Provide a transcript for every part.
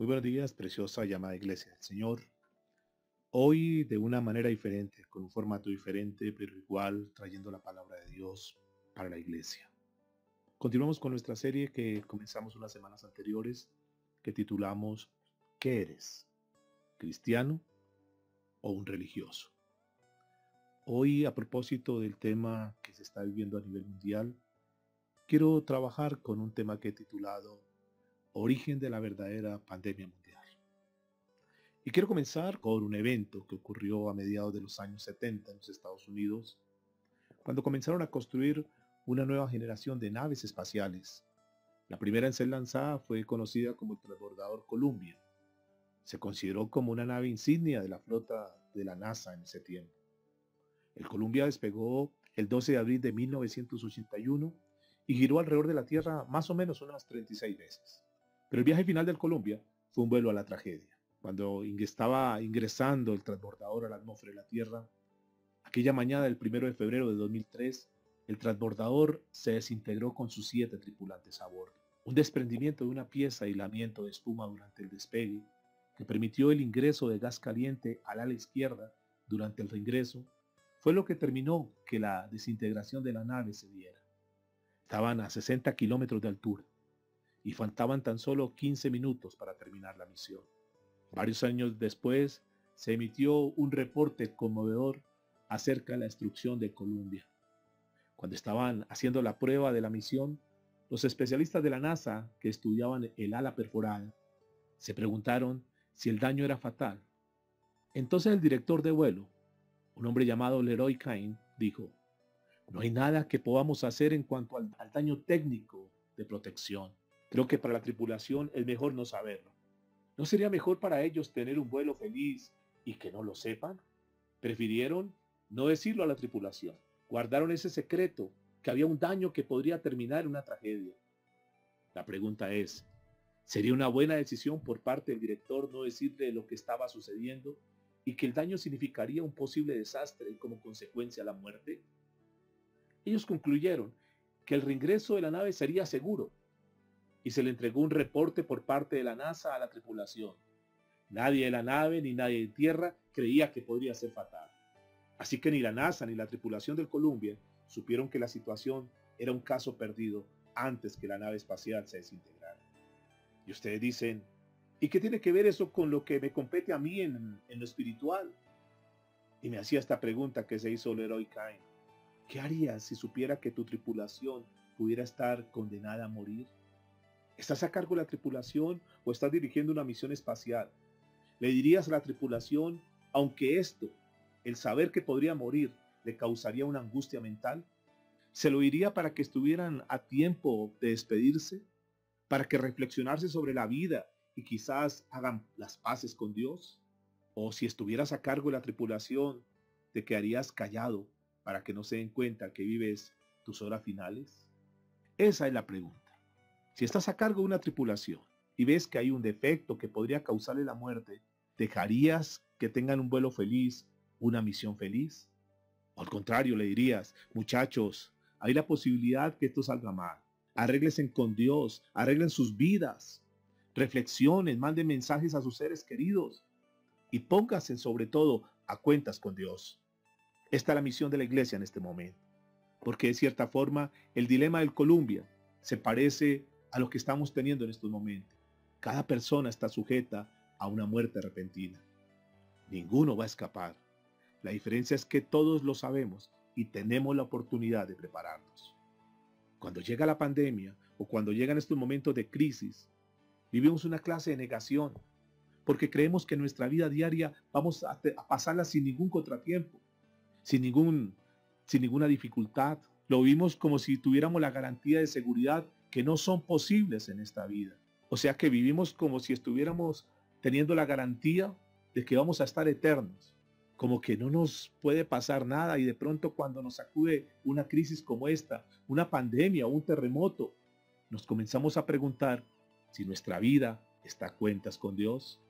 Muy buenos días, preciosa y amada iglesia del Señor. Hoy de una manera diferente, con un formato diferente, pero igual trayendo la palabra de Dios para la iglesia. Continuamos con nuestra serie que comenzamos unas semanas anteriores, que titulamos ¿Qué eres? ¿Cristiano o un religioso? Hoy, a propósito del tema que se está viviendo a nivel mundial, quiero trabajar con un tema que he titulado Origen de la verdadera pandemia mundial. Y quiero comenzar con un evento que ocurrió a mediados de los años 70 en los Estados Unidos, cuando comenzaron a construir una nueva generación de naves espaciales. La primera en ser lanzada fue conocida como el transbordador Columbia. Se consideró como una nave insignia de la flota de la NASA en ese tiempo. El Columbia despegó el 12 de abril de 1981 y giró alrededor de la Tierra más o menos unas 36 veces. Pero el viaje final del Columbia fue un vuelo a la tragedia. Cuando estaba ingresando el transbordador a la atmósfera de la Tierra, aquella mañana del 1 de febrero de 2003, el transbordador se desintegró con sus 7 tripulantes a bordo. Un desprendimiento de una pieza y aislamiento de espuma durante el despegue, que permitió el ingreso de gas caliente al ala izquierda durante el reingreso, fue lo que terminó que la desintegración de la nave se diera. Estaban a 60 kilómetros de altura y faltaban tan solo 15 minutos para terminar la misión. Varios años después, se emitió un reporte conmovedor acerca de la destrucción de Columbia. Cuando estaban haciendo la prueba de la misión, los especialistas de la NASA que estudiaban el ala perforada se preguntaron si el daño era fatal. Entonces el director de vuelo, un hombre llamado Leroy Cain, dijo: no hay nada que podamos hacer en cuanto al daño técnico de protección. Creo que para la tripulación es mejor no saberlo. ¿No sería mejor para ellos tener un vuelo feliz y que no lo sepan? Prefirieron no decirlo a la tripulación. Guardaron ese secreto, que había un daño que podría terminar en una tragedia. La pregunta es, ¿sería una buena decisión por parte del director no decirle lo que estaba sucediendo y que el daño significaría un posible desastre y como consecuencia la muerte? Ellos concluyeron que el reingreso de la nave sería seguro y se le entregó un reporte por parte de la NASA a la tripulación. Nadie de la nave ni nadie de tierra creía que podría ser fatal. Así que ni la NASA ni la tripulación del Columbia supieron que la situación era un caso perdido antes que la nave espacial se desintegrara. Y ustedes dicen, ¿y qué tiene que ver eso con lo que me compete a mí en lo espiritual? Y me hacía esta pregunta que se hizo Leroy Cain. ¿Qué harías si supiera que tu tripulación pudiera estar condenada a morir? ¿Estás a cargo de la tripulación o estás dirigiendo una misión espacial? ¿Le dirías a la tripulación, aunque esto, el saber que podría morir, le causaría una angustia mental? ¿Se lo diría para que estuvieran a tiempo de despedirse? ¿Para que reflexionarse sobre la vida y quizás hagan las paces con Dios? ¿O si estuvieras a cargo de la tripulación, te quedarías callado para que no se den cuenta que vives tus horas finales? Esa es la pregunta. Si estás a cargo de una tripulación y ves que hay un defecto que podría causarle la muerte, ¿dejarías que tengan un vuelo feliz, una misión feliz? O al contrario, le dirías, muchachos, hay la posibilidad que esto salga mal. Arréglesen con Dios, arreglen sus vidas, reflexionen, manden mensajes a sus seres queridos y pónganse sobre todo a cuentas con Dios. Esta es la misión de la iglesia en este momento, porque de cierta forma el dilema del Columbia se parece a lo que estamos teniendo en estos momentos. Cada persona está sujeta a una muerte repentina. Ninguno va a escapar. La diferencia es que todos lo sabemos y tenemos la oportunidad de prepararnos. Cuando llega la pandemia o cuando llegan estos momentos de crisis, vivimos una clase de negación, porque creemos que en nuestra vida diaria vamos a pasarla sin ningún contratiempo, sin ninguna dificultad. Lo vimos como si tuviéramos la garantía de seguridad que no son posibles en esta vida. O sea que vivimos como si estuviéramos teniendo la garantía de que vamos a estar eternos. Como que no nos puede pasar nada y de pronto cuando nos sacude una crisis como esta, una pandemia o un terremoto, nos comenzamos a preguntar si nuestra vida está a cuentas con Dios.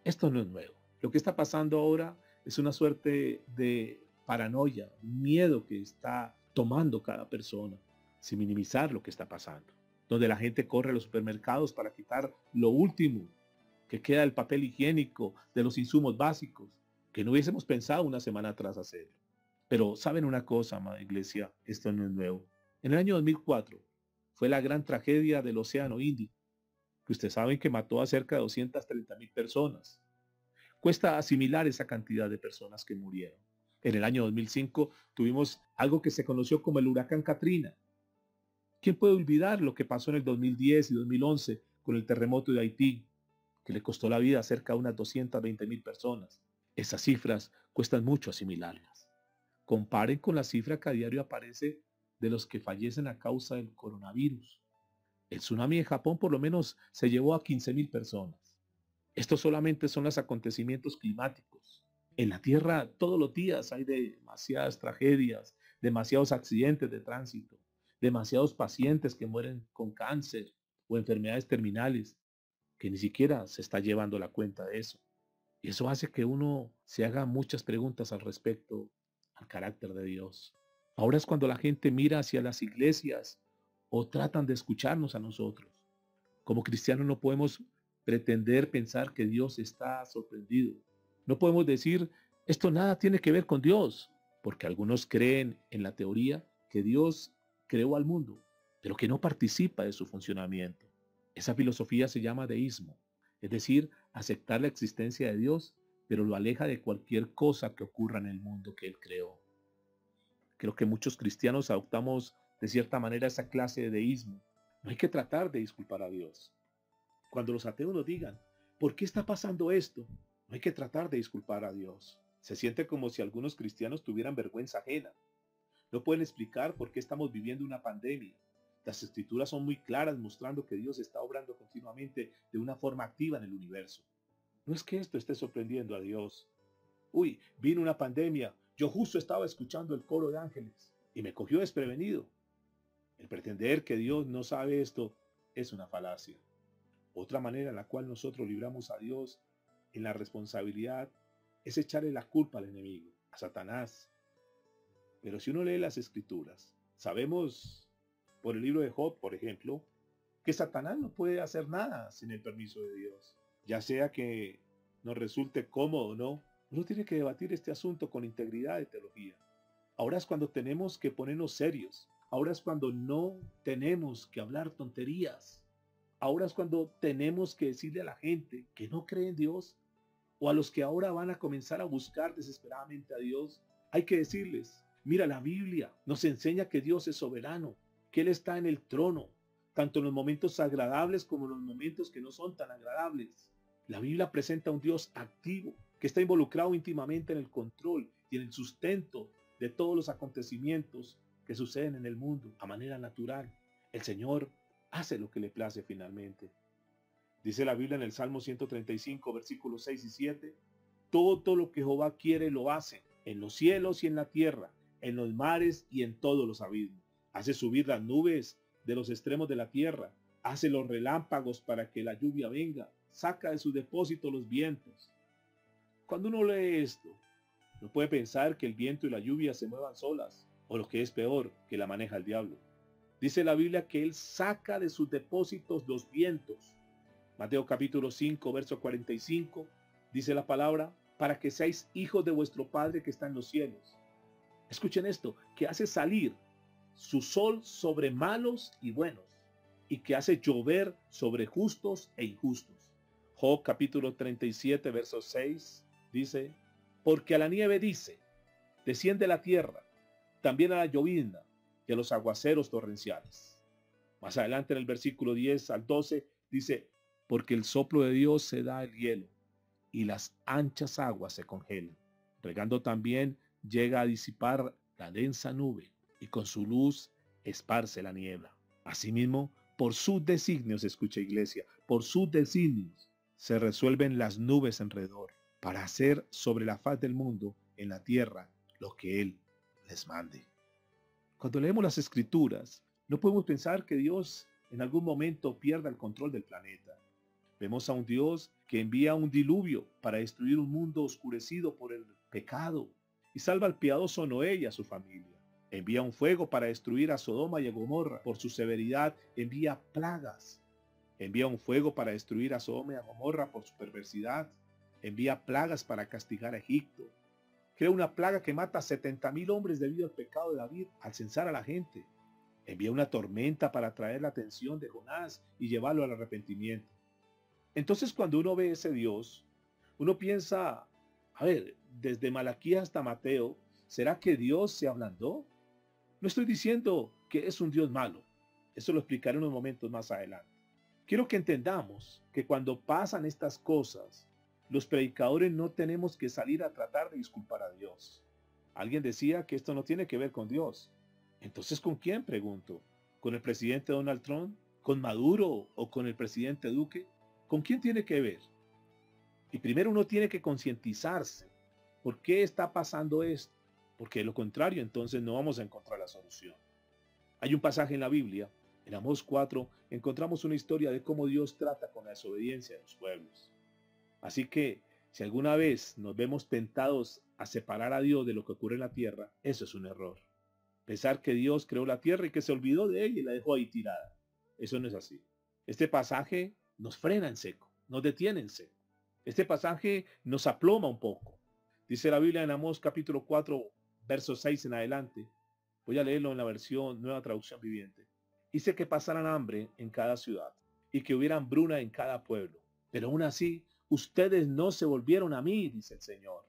Esto no es nuevo. Lo que está pasando ahora es una suerte de paranoia, miedo que está tomando cada persona, sin minimizar lo que está pasando. Donde la gente corre a los supermercados para quitar lo último que queda el papel higiénico, de los insumos básicos, que no hubiésemos pensado una semana atrás hacer. Pero saben una cosa, amada iglesia, esto no es nuevo. En el año 2004 fue la gran tragedia del Océano Índico, que ustedes saben que mató a cerca de 230.000 personas. Cuesta asimilar esa cantidad de personas que murieron. En el año 2005 tuvimos algo que se conoció como el huracán Katrina. ¿Quién puede olvidar lo que pasó en el 2010 y 2011 con el terremoto de Haití, que le costó la vida a cerca de unas 220.000 personas? Esas cifras cuestan mucho asimilarlas. Comparen con la cifra que a diario aparece de los que fallecen a causa del coronavirus. El tsunami de Japón por lo menos se llevó a 15.000 personas. Estos solamente son los acontecimientos climáticos. En la Tierra todos los días hay demasiadas tragedias, demasiados accidentes de tránsito, demasiados pacientes que mueren con cáncer o enfermedades terminales, que ni siquiera se está llevando la cuenta de eso. Y eso hace que uno se haga muchas preguntas al respecto al carácter de Dios. Ahora es cuando la gente mira hacia las iglesias o tratan de escucharnos a nosotros. Como cristianos no podemos pretender pensar que Dios está sorprendido. No podemos decir, esto nada tiene que ver con Dios, porque algunos creen en la teoría que Dios creó al mundo, pero que no participa de su funcionamiento. Esa filosofía se llama deísmo, es decir, aceptar la existencia de Dios, pero lo aleja de cualquier cosa que ocurra en el mundo que Él creó. Creo que muchos cristianos adoptamos de cierta manera esa clase de deísmo. No hay que tratar de disculpar a Dios. Cuando los ateos nos digan, ¿por qué está pasando esto? No hay que tratar de disculpar a Dios. Se siente como si algunos cristianos tuvieran vergüenza ajena. No pueden explicar por qué estamos viviendo una pandemia. Las escrituras son muy claras mostrando que Dios está obrando continuamente de una forma activa en el universo. No es que esto esté sorprendiendo a Dios. Uy, vino una pandemia. Yo justo estaba escuchando el coro de ángeles y me cogió desprevenido. El pretender que Dios no sabe esto es una falacia. Otra manera en la cual nosotros libramos a Dios en la responsabilidad es echarle la culpa al enemigo, a Satanás. Pero si uno lee las escrituras, sabemos por el libro de Job, por ejemplo, que Satanás no puede hacer nada sin el permiso de Dios. Ya sea que nos resulte cómodo o no, uno tiene que debatir este asunto con integridad de teología. Ahora es cuando tenemos que ponernos serios. Ahora es cuando no tenemos que hablar tonterías. Ahora es cuando tenemos que decirle a la gente que no cree en Dios o a los que ahora van a comenzar a buscar desesperadamente a Dios, hay que decirles, mira, la Biblia nos enseña que Dios es soberano, que Él está en el trono, tanto en los momentos agradables como en los momentos que no son tan agradables. La Biblia presenta un Dios activo, que está involucrado íntimamente en el control y en el sustento de todos los acontecimientos que suceden en el mundo a manera natural. El Señor hace lo que le place finalmente. Dice la Biblia en el Salmo 135, versículos 6 y 7, todo lo que Jehová quiere lo hace, en los cielos y en la tierra, en los mares y en todos los abismos. Hace subir las nubes de los extremos de la tierra, hace los relámpagos para que la lluvia venga, saca de su depósito los vientos. Cuando uno lee esto, no puede pensar que el viento y la lluvia se muevan solas, o lo que es peor, que la maneja el diablo. Dice la Biblia que Él saca de sus depósitos los vientos. Mateo capítulo 5, verso 45, dice la palabra, para que seáis hijos de vuestro Padre que está en los cielos. Escuchen esto, que hace salir su sol sobre malos y buenos, y que hace llover sobre justos e injustos. Job capítulo 37, verso 6, dice, porque a la nieve dice, desciende la tierra, también a la llovizna y a los aguaceros torrenciales. Más adelante en el versículo 10 al 12 dice, porque el soplo de Dios se da el hielo y las anchas aguas se congelan. Regando también llega a disipar la densa nube y con su luz esparce la niebla. Asimismo, por sus designios, escucha iglesia, por sus designios se resuelven las nubes alrededor para hacer sobre la faz del mundo en la tierra lo que Él les mande. Cuando leemos las escrituras, no podemos pensar que Dios en algún momento pierda el control del planeta. Vemos a un Dios que envía un diluvio para destruir un mundo oscurecido por el pecado y salva al piadoso Noé y a su familia. Envía un fuego para destruir a Sodoma y a Gomorra. Por su severidad envía plagas. Envía un fuego para destruir a Sodoma y a Gomorra por su perversidad. Envía plagas para castigar a Egipto. Crea una plaga que mata a 70,000 hombres debido al pecado de David al censar a la gente. Envía una tormenta para atraer la atención de Jonás y llevarlo al arrepentimiento. Entonces, cuando uno ve ese Dios, uno piensa, a ver, desde Malaquías hasta Mateo, ¿será que Dios se ablandó? No estoy diciendo que es un Dios malo. Eso lo explicaré en unos momentos más adelante. Quiero que entendamos que cuando pasan estas cosas, los predicadores no tenemos que salir a tratar de disculpar a Dios. Alguien decía que esto no tiene que ver con Dios. Entonces, ¿con quién? Pregunto. ¿Con el presidente Donald Trump? ¿Con Maduro o con el presidente Duque? ¿Con quién tiene que ver? Y primero uno tiene que concientizarse. ¿Por qué está pasando esto? Porque de lo contrario, entonces no vamos a encontrar la solución. Hay un pasaje en la Biblia, en Amós 4, encontramos una historia de cómo Dios trata con la desobediencia de los pueblos. Así que, si alguna vez nos vemos tentados a separar a Dios de lo que ocurre en la tierra, eso es un error. Pensar que Dios creó la tierra y que se olvidó de ella y la dejó ahí tirada. Eso no es así. Este pasaje nos frena en seco, nos detiene en seco. Este pasaje nos aploma un poco. Dice la Biblia en Amós capítulo 4, verso 6 en adelante. Voy a leerlo en la versión Nueva Traducción Viviente. Hice que pasaran hambre en cada ciudad y que hubiera hambruna en cada pueblo. Pero aún así, ustedes no se volvieron a mí, dice el Señor.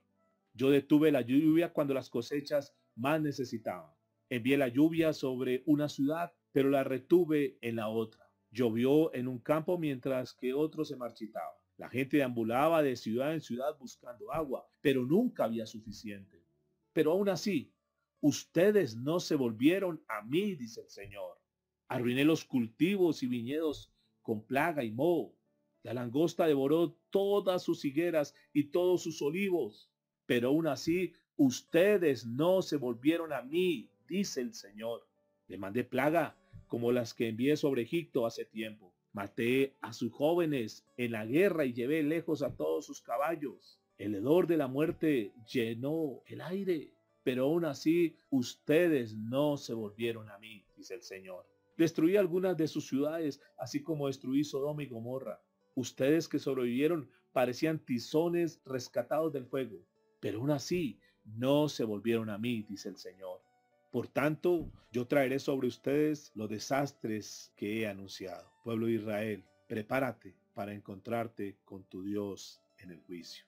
Yo detuve la lluvia cuando las cosechas más necesitaban. Envié la lluvia sobre una ciudad, pero la retuve en la otra. Llovió en un campo mientras que otro se marchitaba. La gente deambulaba de ciudad en ciudad buscando agua, pero nunca había suficiente. Pero aún así, ustedes no se volvieron a mí, dice el Señor. Arruiné los cultivos y viñedos con plaga y moho. La langosta devoró todas sus higueras y todos sus olivos. Pero aún así, ustedes no se volvieron a mí, dice el Señor. Le mandé plaga como las que envié sobre Egipto hace tiempo. Maté a sus jóvenes en la guerra y llevé lejos a todos sus caballos. El hedor de la muerte llenó el aire. Pero aún así, ustedes no se volvieron a mí, dice el Señor. Destruí algunas de sus ciudades, así como destruí Sodoma y Gomorra. Ustedes que sobrevivieron parecían tizones rescatados del fuego. Pero aún así, no se volvieron a mí, dice el Señor. Por tanto, yo traeré sobre ustedes los desastres que he anunciado. Pueblo de Israel, prepárate para encontrarte con tu Dios en el juicio.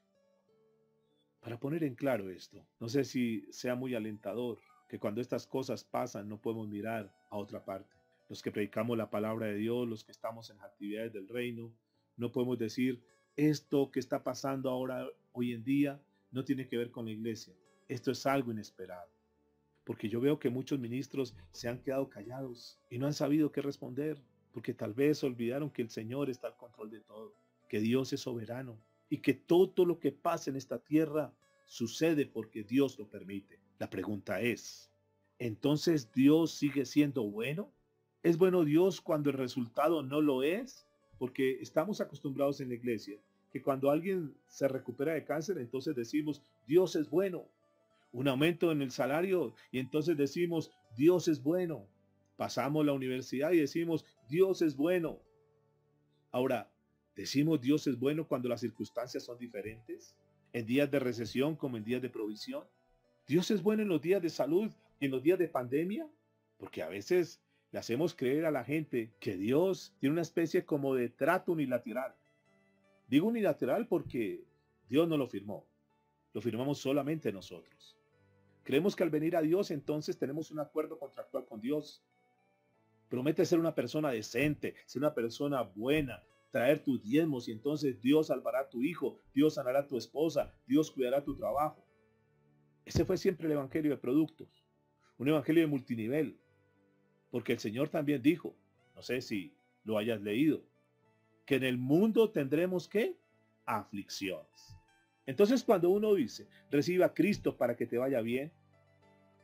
Para poner en claro esto, no sé si sea muy alentador que cuando estas cosas pasan no podemos mirar a otra parte. Los que predicamos la palabra de Dios, los que estamos en las actividades del reino, no podemos decir esto que está pasando ahora, hoy en día, no tiene que ver con la iglesia. Esto es algo inesperado. Porque yo veo que muchos ministros se han quedado callados y no han sabido qué responder, porque tal vez olvidaron que el Señor está al control de todo, que Dios es soberano y que todo lo que pasa en esta tierra sucede porque Dios lo permite. La pregunta es, ¿entonces Dios sigue siendo bueno? ¿Es bueno Dios cuando el resultado no lo es? Porque estamos acostumbrados en la iglesia que cuando alguien se recupera de cáncer, entonces decimos, Dios es bueno. Un aumento en el salario y entonces decimos, Dios es bueno. Pasamos la universidad y decimos, Dios es bueno. Ahora, ¿decimos Dios es bueno cuando las circunstancias son diferentes? ¿En días de recesión como en días de provisión? ¿Dios es bueno en los días de salud y en los días de pandemia? Porque a veces le hacemos creer a la gente que Dios tiene una especie como de trato unilateral. Digo unilateral porque Dios no lo firmó. Lo firmamos solamente nosotros. Creemos que al venir a Dios entonces tenemos un acuerdo contractual con Dios. Promete ser una persona decente, ser una persona buena, traer tus diezmos y entonces Dios salvará a tu hijo, Dios sanará a tu esposa, Dios cuidará tu trabajo. Ese fue siempre el evangelio de productos, un evangelio de multinivel, porque el Señor también dijo, no sé si lo hayas leído, que en el mundo tendremos ¿qué? Aflicciones. Entonces cuando uno dice, recibe a Cristo para que te vaya bien,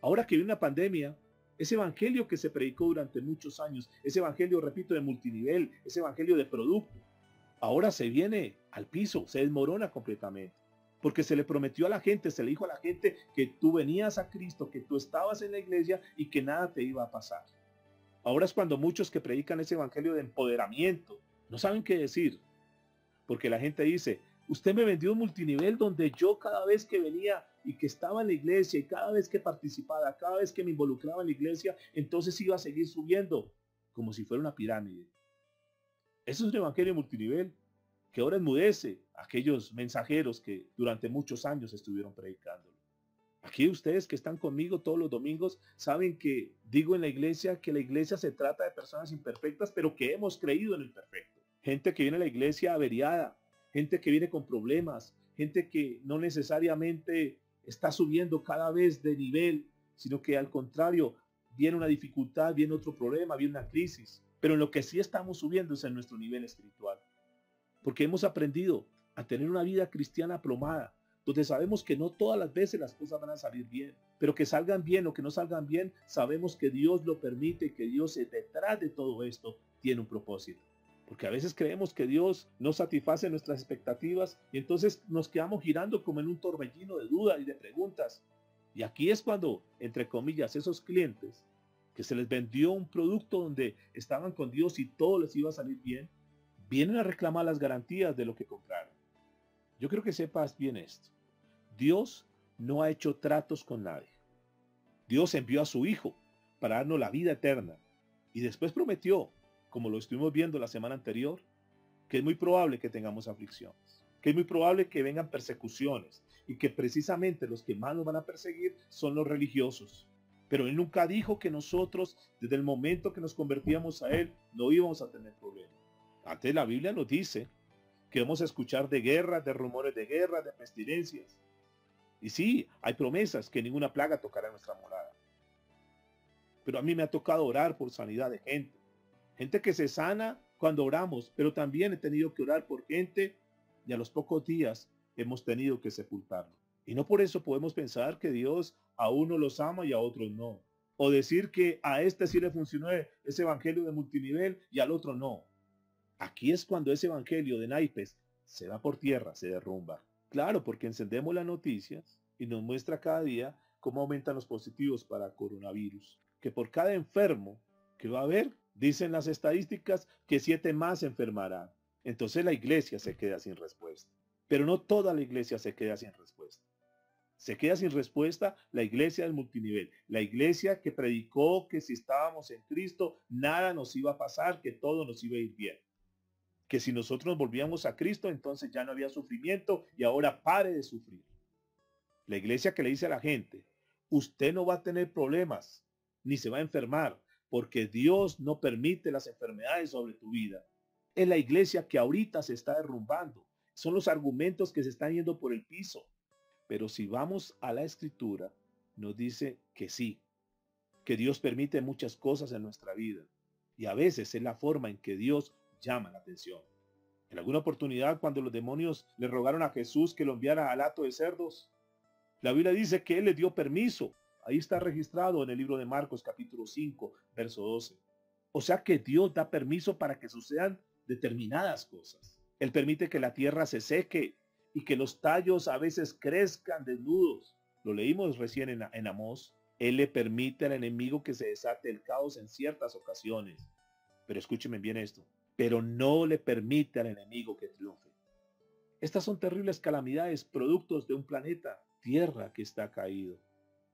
ahora que viene una pandemia, ese evangelio que se predicó durante muchos años, ese evangelio, repito, de multinivel, ese evangelio de producto, ahora se viene al piso, se desmorona completamente. Porque se le prometió a la gente, se le dijo a la gente que tú venías a Cristo, que tú estabas en la iglesia y que nada te iba a pasar. Ahora es cuando muchos que predican ese evangelio de empoderamiento, No saben qué decir, porque la gente dice, usted me vendió un multinivel donde yo cada vez que venía y que estaba en la iglesia y cada vez que participaba, cada vez que me involucraba en la iglesia, entonces iba a seguir subiendo, como si fuera una pirámide. Eso es un evangelio multinivel que ahora enmudece a aquellos mensajeros que durante muchos años estuvieron predicando. Aquí ustedes que están conmigo todos los domingos saben que digo en la iglesia que la iglesia se trata de personas imperfectas, pero que hemos creído en el perfecto. Gente que viene a la iglesia averiada, gente que viene con problemas, gente que no necesariamente está subiendo cada vez de nivel, sino que al contrario, viene una dificultad, viene otro problema, viene una crisis. Pero en lo que sí estamos subiendo es en nuestro nivel espiritual, porque hemos aprendido a tener una vida cristiana aplomada, donde sabemos que no todas las veces las cosas van a salir bien, pero que salgan bien o que no salgan bien, sabemos que Dios lo permite, que Dios detrás de todo esto tiene un propósito. Porque a veces creemos que Dios no satisface nuestras expectativas y entonces nos quedamos girando como en un torbellino de dudas y de preguntas. Y aquí es cuando, entre comillas, esos clientes que se les vendió un producto donde estaban con Dios y todo les iba a salir bien, vienen a reclamar las garantías de lo que compraron. Yo creo que sepas bien esto. Dios no ha hecho tratos con nadie. Dios envió a su Hijo para darnos la vida eterna y después prometió, como lo estuvimos viendo la semana anterior, que es muy probable que tengamos aflicciones, que es muy probable que vengan persecuciones y que precisamente los que más nos van a perseguir son los religiosos. Pero Él nunca dijo que nosotros, desde el momento que nos convertíamos a Él, no íbamos a tener problemas. Antes la Biblia nos dice que vamos a escuchar de guerras, de rumores de guerras, de pestilencias. Y sí, hay promesas que ninguna plaga tocará nuestra morada. Pero a mí me ha tocado orar por sanidad de gente. Gente que se sana cuando oramos, pero también he tenido que orar por gente y a los pocos días hemos tenido que sepultarlo. Y no por eso podemos pensar que Dios a uno los ama y a otros no. O decir que a este sí le funcionó ese evangelio de multinivel y al otro no. Aquí es cuando ese evangelio de naipes se va por tierra, se derrumba. Claro, porque encendemos las noticias y nos muestra cada día cómo aumentan los positivos para coronavirus. Que por cada enfermo que va a haber, dicen las estadísticas que 7 más se enfermarán. Entonces la iglesia se queda sin respuesta. Pero no toda la iglesia se queda sin respuesta. Se queda sin respuesta la iglesia del multinivel, la iglesia que predicó que si estábamos en Cristo nada nos iba a pasar, que todo nos iba a ir bien. Que si nosotros nos volvíamos a Cristo, entonces ya no había sufrimiento y ahora pare de sufrir. La iglesia que le dice a la gente, usted no va a tener problemas, ni se va a enfermar, porque Dios no permite las enfermedades sobre tu vida. Es la iglesia que ahorita se está derrumbando. Son los argumentos que se están yendo por el piso. Pero si vamos a la escritura, nos dice que sí, que Dios permite muchas cosas en nuestra vida. Y a veces es la forma en que Dios llama la atención. En alguna oportunidad, cuando los demonios le rogaron a Jesús que lo enviara al hato de cerdos, la Biblia dice que Él le dio permiso. Ahí está registrado en el libro de Marcos capítulo 5, verso 12. O sea que Dios da permiso para que sucedan determinadas cosas. Él permite que la tierra se seque y que los tallos a veces crezcan desnudos. Lo leímos recién en Amós. Él le permite al enemigo que se desate el caos en ciertas ocasiones. Pero escúcheme bien esto. Pero no le permite al enemigo que triunfe. Estas son terribles calamidades, productos de un planeta, Tierra, que está caído.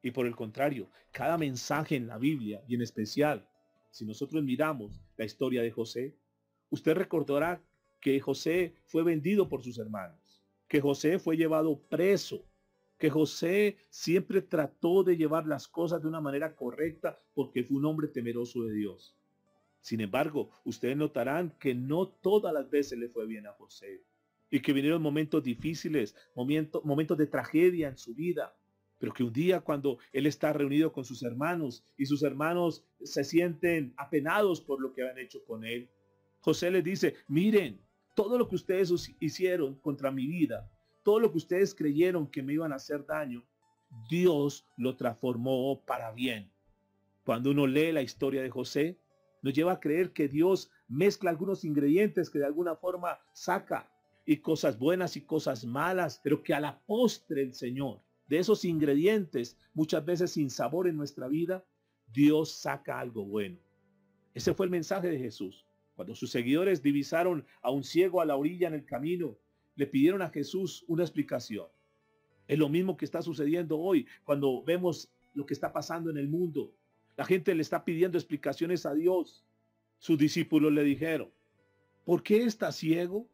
Y por el contrario, cada mensaje en la Biblia, y en especial, si nosotros miramos la historia de José, usted recordará que José fue vendido por sus hermanos, que José fue llevado preso, que José siempre trató de llevar las cosas de una manera correcta porque fue un hombre temeroso de Dios. Sin embargo, ustedes notarán que no todas las veces le fue bien a José y que vinieron momentos difíciles, momentos de tragedia en su vida, pero que un día cuando él está reunido con sus hermanos y sus hermanos se sienten apenados por lo que han hecho con él, José les dice, miren, todo lo que ustedes hicieron contra mi vida, todo lo que ustedes creyeron que me iban a hacer daño, Dios lo transformó para bien. Cuando uno lee la historia de José, nos lleva a creer que Dios mezcla algunos ingredientes que de alguna forma saca, y cosas buenas y cosas malas, pero que a la postre el Señor, de esos ingredientes, muchas veces sin sabor en nuestra vida, Dios saca algo bueno. Ese fue el mensaje de Jesús. Cuando sus seguidores divisaron a un ciego a la orilla en el camino, le pidieron a Jesús una explicación. Es lo mismo que está sucediendo hoy cuando vemos lo que está pasando en el mundo. La gente le está pidiendo explicaciones a Dios. Sus discípulos le dijeron, ¿por qué está ciego?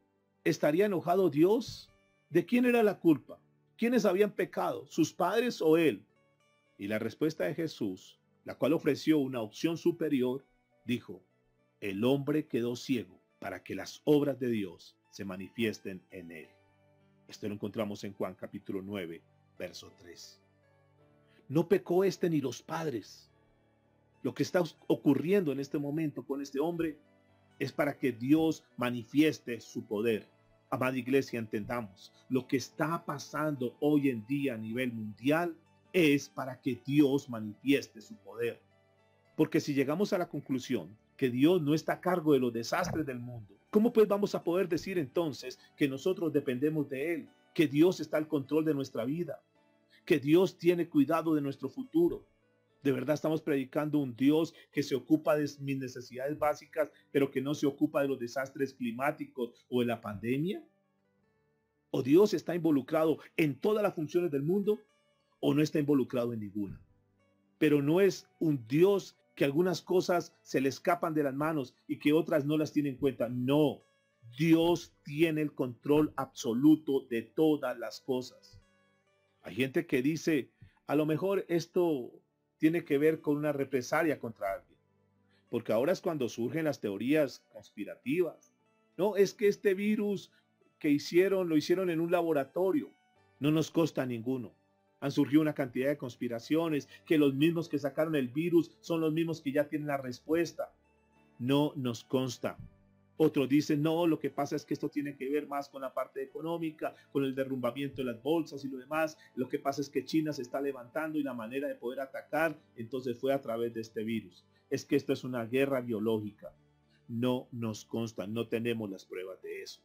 ¿Estaría enojado Dios? ¿De quién era la culpa? ¿Quiénes habían pecado? ¿Sus padres o él? Y la respuesta de Jesús, la cual ofreció una opción superior, dijo, el hombre quedó ciego para que las obras de Dios se manifiesten en él. Esto lo encontramos en Juan capítulo 9, verso 3. No pecó este ni los padres. Lo que está ocurriendo en este momento con este hombre es para que Dios manifieste su poder. Amada iglesia, entendamos, lo que está pasando hoy en día a nivel mundial es para que Dios manifieste su poder. Porque si llegamos a la conclusión que Dios no está a cargo de los desastres del mundo, ¿cómo pues vamos a poder decir entonces que nosotros dependemos de Él? Que Dios está al control de nuestra vida, que Dios tiene cuidado de nuestro futuro. ¿De verdad estamos predicando un Dios que se ocupa de mis necesidades básicas, pero que no se ocupa de los desastres climáticos o de la pandemia? ¿O Dios está involucrado en todas las funciones del mundo o no está involucrado en ninguna? Pero no es un Dios que algunas cosas se le escapan de las manos y que otras no las tiene en cuenta. No, Dios tiene el control absoluto de todas las cosas. Hay gente que dice, a lo mejor esto tiene que ver con una represalia contra alguien. Porque ahora es cuando surgen las teorías conspirativas. No, es que este virus que lo hicieron en un laboratorio. No nos consta ninguno. Han surgido una cantidad de conspiraciones, que los mismos que sacaron el virus son los mismos que ya tienen la respuesta. No nos consta. Otros dicen, no, lo que pasa es que esto tiene que ver más con la parte económica, con el derrumbamiento de las bolsas y lo demás. Lo que pasa es que China se está levantando y la manera de poder atacar, entonces fue a través de este virus. Es que esto es una guerra biológica. No nos consta, no tenemos las pruebas de eso.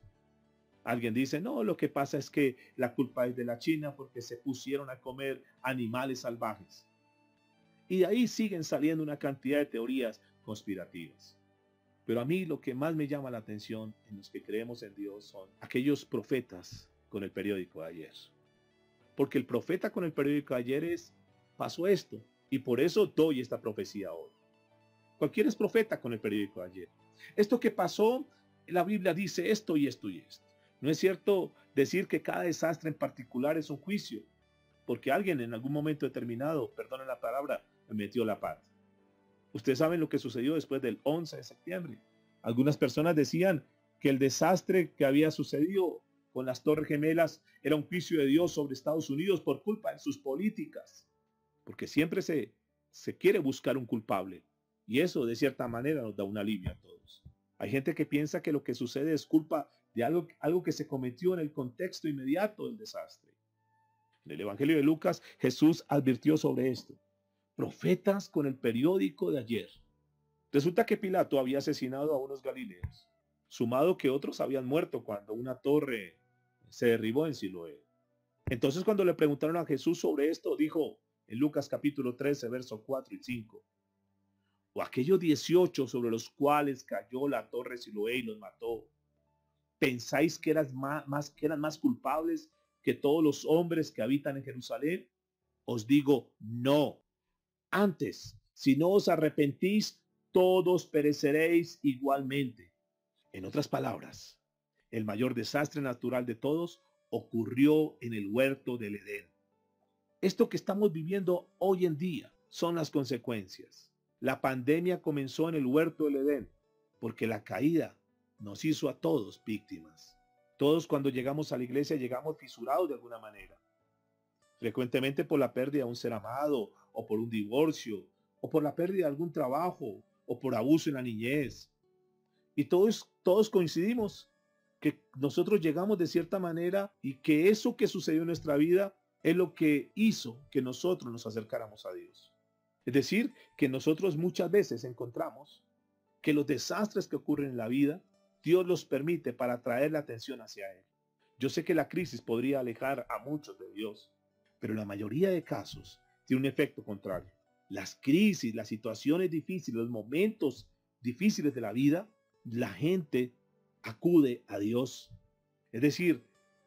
Alguien dice, no, lo que pasa es que la culpa es de la China porque se pusieron a comer animales salvajes. Y de ahí siguen saliendo una cantidad de teorías conspirativas. Pero a mí lo que más me llama la atención en los que creemos en Dios son aquellos profetas con el periódico de ayer. Porque el profeta con el periódico de ayer pasó esto, y por eso doy esta profecía hoy. Cualquiera es profeta con el periódico de ayer. Esto que pasó, la Biblia dice esto y esto y esto. No es cierto decir que cada desastre en particular es un juicio, porque alguien en algún momento determinado, perdonen la palabra, me metió la pata. Ustedes saben lo que sucedió después del 11 de septiembre. Algunas personas decían que el desastre que había sucedido con las Torres Gemelas era un juicio de Dios sobre Estados Unidos por culpa de sus políticas, porque siempre se quiere buscar un culpable, y eso de cierta manera nos da un alivio a todos. Hay gente que piensa que lo que sucede es culpa de algo que se cometió en el contexto inmediato del desastre. En el Evangelio de Lucas, Jesús advirtió sobre esto. Profetas con el periódico de ayer. Resulta que Pilato había asesinado a unos galileos, sumado que otros habían muerto cuando una torre se derribó en Siloé. Entonces cuando le preguntaron a Jesús sobre esto, dijo en Lucas capítulo 13, versos 4 y 5, o aquellos 18 sobre los cuales cayó la torre Siloé y los mató, ¿pensáis que eran más culpables que todos los hombres que habitan en Jerusalén? Os digo, no. Antes, si no os arrepentís, todos pereceréis igualmente. En otras palabras, el mayor desastre natural de todos ocurrió en el huerto del Edén. Esto que estamos viviendo hoy en día son las consecuencias. La pandemia comenzó en el huerto del Edén, porque la caída nos hizo a todos víctimas. Todos cuando llegamos a la iglesia llegamos fisurados de alguna manera. Frecuentemente por la pérdida de un ser amado, o por un divorcio, o por la pérdida de algún trabajo, o por abuso en la niñez. Y todos coincidimos que nosotros llegamos de cierta manera y que eso que sucedió en nuestra vida es lo que hizo que nosotros nos acercáramos a Dios. Es decir, que nosotros muchas veces encontramos que los desastres que ocurren en la vida, Dios los permite para atraer la atención hacia Él. Yo sé que la crisis podría alejar a muchos de Dios, pero en la mayoría de casos tiene un efecto contrario. Las crisis, las situaciones difíciles, los momentos difíciles de la vida la gente acude a Dios. Es decir,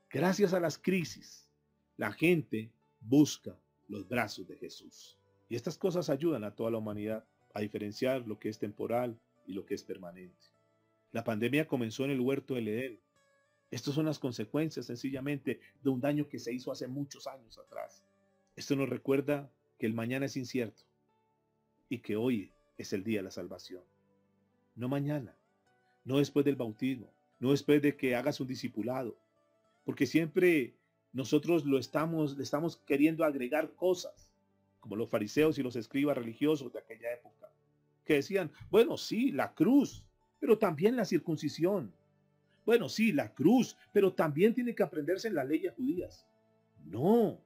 gracias a las crisis, la gente busca los brazos de Jesús. Y estas cosas ayudan a toda la humanidad a diferenciar lo que es temporal y lo que es permanente. La pandemia comenzó en el huerto del Edén. Estas son las consecuencias sencillamente de un daño que se hizo hace muchos años atrás. Esto nos recuerda que el mañana es incierto y que hoy es el día de la salvación. No mañana, no después del bautismo, no después de que hagas un discipulado, porque siempre nosotros le estamos queriendo agregar cosas, como los fariseos y los escribas religiosos de aquella época, que decían, bueno, sí, la cruz, pero también la circuncisión. Bueno, sí, la cruz, pero también tiene que aprenderse en las leyes judías. No,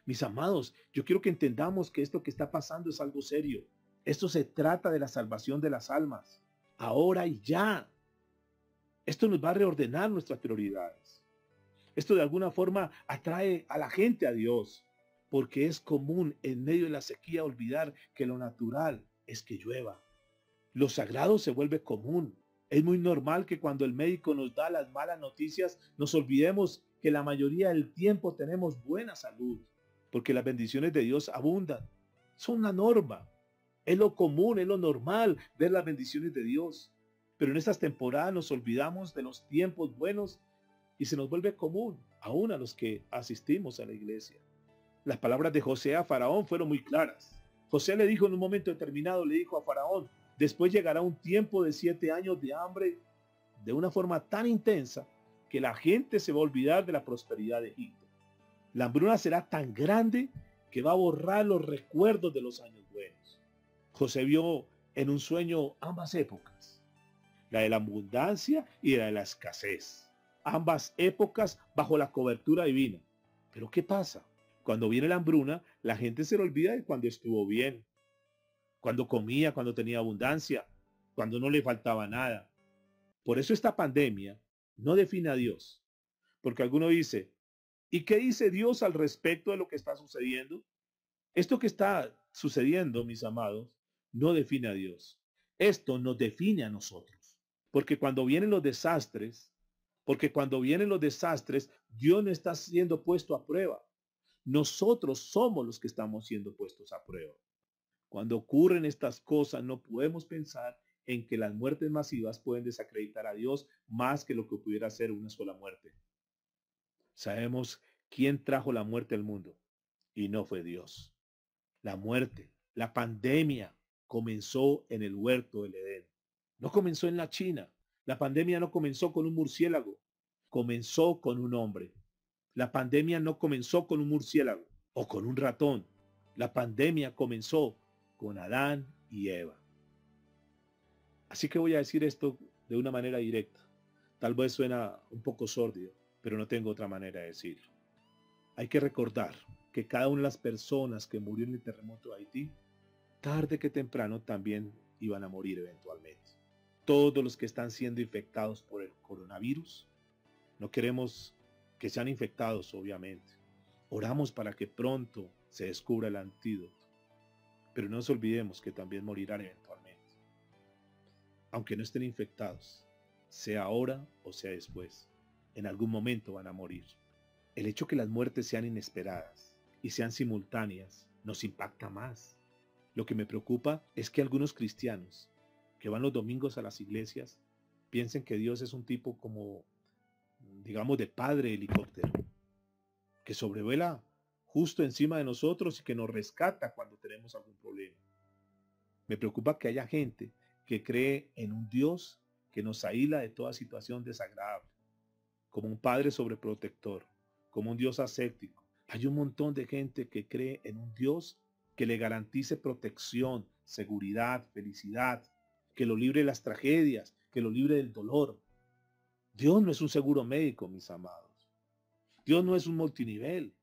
mis amados, yo quiero que entendamos que esto que está pasando es algo serio. Esto se trata de la salvación de las almas, ahora y ya. Esto nos va a reordenar nuestras prioridades. Esto de alguna forma atrae a la gente a Dios, porque es común en medio de la sequía olvidar que lo natural es que llueva. Lo sagrado se vuelve común. Es muy normal que cuando el médico nos da las malas noticias, nos olvidemos que la mayoría del tiempo tenemos buena salud, porque las bendiciones de Dios abundan. Son una norma. Es lo común, es lo normal ver las bendiciones de Dios. Pero en estas temporadas nos olvidamos de los tiempos buenos y se nos vuelve común, aún a los que asistimos a la iglesia. Las palabras de José a Faraón fueron muy claras. José le dijo en un momento determinado, le dijo a Faraón, después llegará un tiempo de 7 años de hambre de una forma tan intensa que la gente se va a olvidar de la prosperidad de Egipto. La hambruna será tan grande que va a borrar los recuerdos de los años buenos. José vio en un sueño ambas épocas, la de la abundancia y la de la escasez. Ambas épocas bajo la cobertura divina. Pero ¿qué pasa? Cuando viene la hambruna, la gente se le olvida de cuando estuvo bien, cuando comía, cuando tenía abundancia, cuando no le faltaba nada. Por eso esta pandemia no define a Dios. Porque alguno dice, ¿y qué dice Dios al respecto de lo que está sucediendo? Esto que está sucediendo, mis amados, no define a Dios. Esto nos define a nosotros. Porque cuando vienen los desastres, Dios no está siendo puesto a prueba. Nosotros somos los que estamos siendo puestos a prueba. Cuando ocurren estas cosas, no podemos pensar en que las muertes masivas pueden desacreditar a Dios más que lo que pudiera ser una sola muerte. Sabemos quién trajo la muerte al mundo y no fue Dios. La muerte, la pandemia comenzó en el huerto del Edén. No comenzó en la China. La pandemia no comenzó con un murciélago. Comenzó con un hombre. La pandemia no comenzó con un murciélago o con un ratón. La pandemia comenzó con Adán y Eva. Así que voy a decir esto de una manera directa. Tal vez suena un poco sórdido, pero no tengo otra manera de decirlo. Hay que recordar que cada una de las personas que murió en el terremoto de Haití, tarde que temprano también iban a morir eventualmente. Todos los que están siendo infectados por el coronavirus, no queremos que sean infectados, obviamente. Oramos para que pronto se descubra el antídoto. Pero no nos olvidemos que también morirán eventualmente. Aunque no estén infectados, sea ahora o sea después, en algún momento van a morir. El hecho que las muertes sean inesperadas y sean simultáneas nos impacta más. Lo que me preocupa es que algunos cristianos que van los domingos a las iglesias piensen que Dios es un tipo como, digamos, de padre helicóptero, que sobrevuela justo encima de nosotros y que nos rescata cuando tenemos algún problema. Me preocupa que haya gente que cree en un Dios que nos aísla de toda situación desagradable, como un padre sobreprotector, como un Dios aséptico. Hay un montón de gente que cree en un Dios que le garantice protección, seguridad, felicidad, que lo libre de las tragedias, que lo libre del dolor. Dios no es un seguro médico, mis amados. Dios no es un multinivel.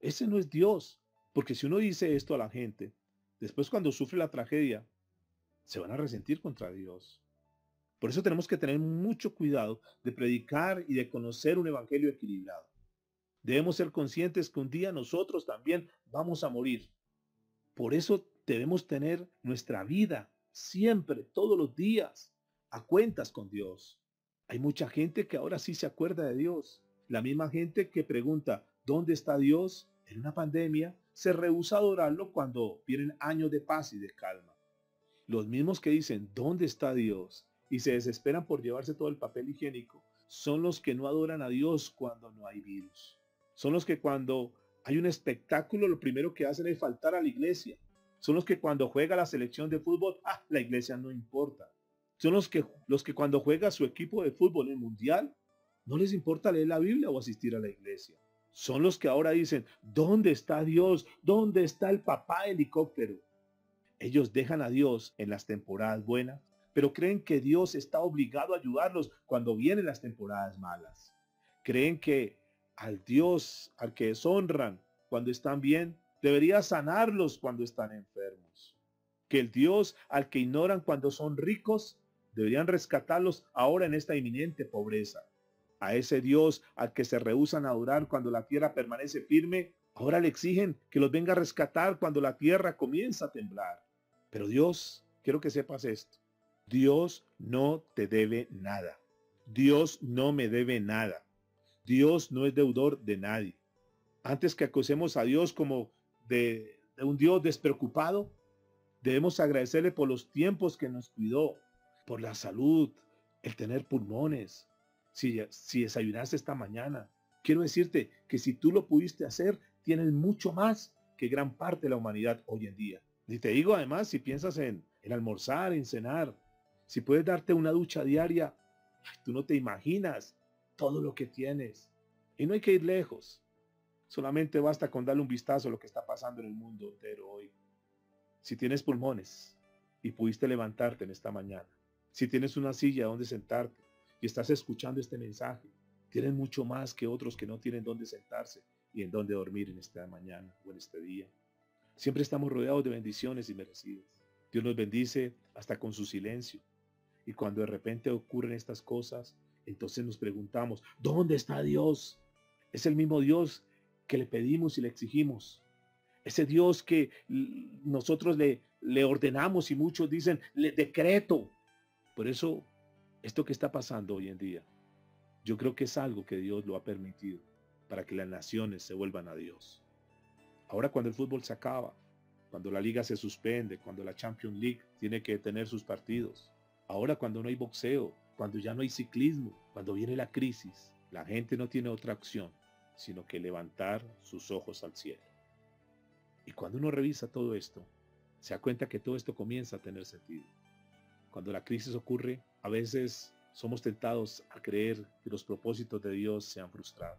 Ese no es Dios. Porque si uno dice esto a la gente, después cuando sufre la tragedia, se van a resentir contra Dios. Por eso tenemos que tener mucho cuidado de predicar y de conocer un evangelio equilibrado. Debemos ser conscientes que un día nosotros también vamos a morir. Por eso debemos tener nuestra vida siempre, todos los días, a cuentas con Dios. Hay mucha gente que ahora sí se acuerda de Dios. La misma gente que pregunta, ¿dónde está Dios? En una pandemia se rehúsa a adorarlo cuando vienen años de paz y de calma. Los mismos que dicen, ¿dónde está Dios? Y se desesperan por llevarse todo el papel higiénico, son los que no adoran a Dios cuando no hay virus. Son los que cuando hay un espectáculo, lo primero que hacen es faltar a la iglesia. Son los que cuando juega la selección de fútbol, la iglesia no importa. Son los que cuando juega su equipo de fútbol en el mundial, no les importa leer la Biblia o asistir a la iglesia. Son los que ahora dicen, ¿dónde está Dios? ¿Dónde está el papá helicóptero? Ellos dejan a Dios en las temporadas buenas, pero creen que Dios está obligado a ayudarlos cuando vienen las temporadas malas. Creen que al Dios al que deshonran cuando están bien, debería sanarlos cuando están enfermos. Que el Dios al que ignoran cuando son ricos, deberían rescatarlos ahora en esta inminente pobreza. A ese Dios al que se rehúsan a adorar cuando la tierra permanece firme, ahora le exigen que los venga a rescatar cuando la tierra comienza a temblar. Pero Dios, quiero que sepas esto, Dios no te debe nada. Dios no me debe nada. Dios no es deudor de nadie. Antes que acusemos a Dios como de un Dios despreocupado, debemos agradecerle por los tiempos que nos cuidó, por la salud, el tener pulmones. Si desayunaste esta mañana, quiero decirte que si tú lo pudiste hacer, tienes mucho más que gran parte de la humanidad hoy en día. Y te digo además, si piensas en almorzar, en cenar, si puedes darte una ducha diaria, tú no te imaginas todo lo que tienes. Y no hay que ir lejos. Solamente basta con darle un vistazo a lo que está pasando en el mundo entero hoy. Si tienes pulmones y pudiste levantarte en esta mañana, si tienes una silla donde sentarte y estás escuchando este mensaje, tienes mucho más que otros que no tienen dónde sentarse y en dónde dormir en esta mañana o en este día. Siempre estamos rodeados de bendiciones inmerecidas. Dios nos bendice hasta con su silencio. Y cuando de repente ocurren estas cosas, entonces nos preguntamos, ¿dónde está Dios? Es el mismo Dios que le pedimos y le exigimos. Ese Dios que nosotros le ordenamos y muchos dicen, le decreto. Por eso, esto que está pasando hoy en día, yo creo que es algo que Dios lo ha permitido para que las naciones se vuelvan a Dios. Ahora cuando el fútbol se acaba, cuando la liga se suspende, cuando la Champions League tiene que detener sus partidos, ahora cuando no hay boxeo, cuando ya no hay ciclismo, cuando viene la crisis, la gente no tiene otra opción, sino que levantar sus ojos al cielo. Y cuando uno revisa todo esto, se da cuenta que todo esto comienza a tener sentido. Cuando la crisis ocurre, a veces somos tentados a creer que los propósitos de Dios se han frustrado.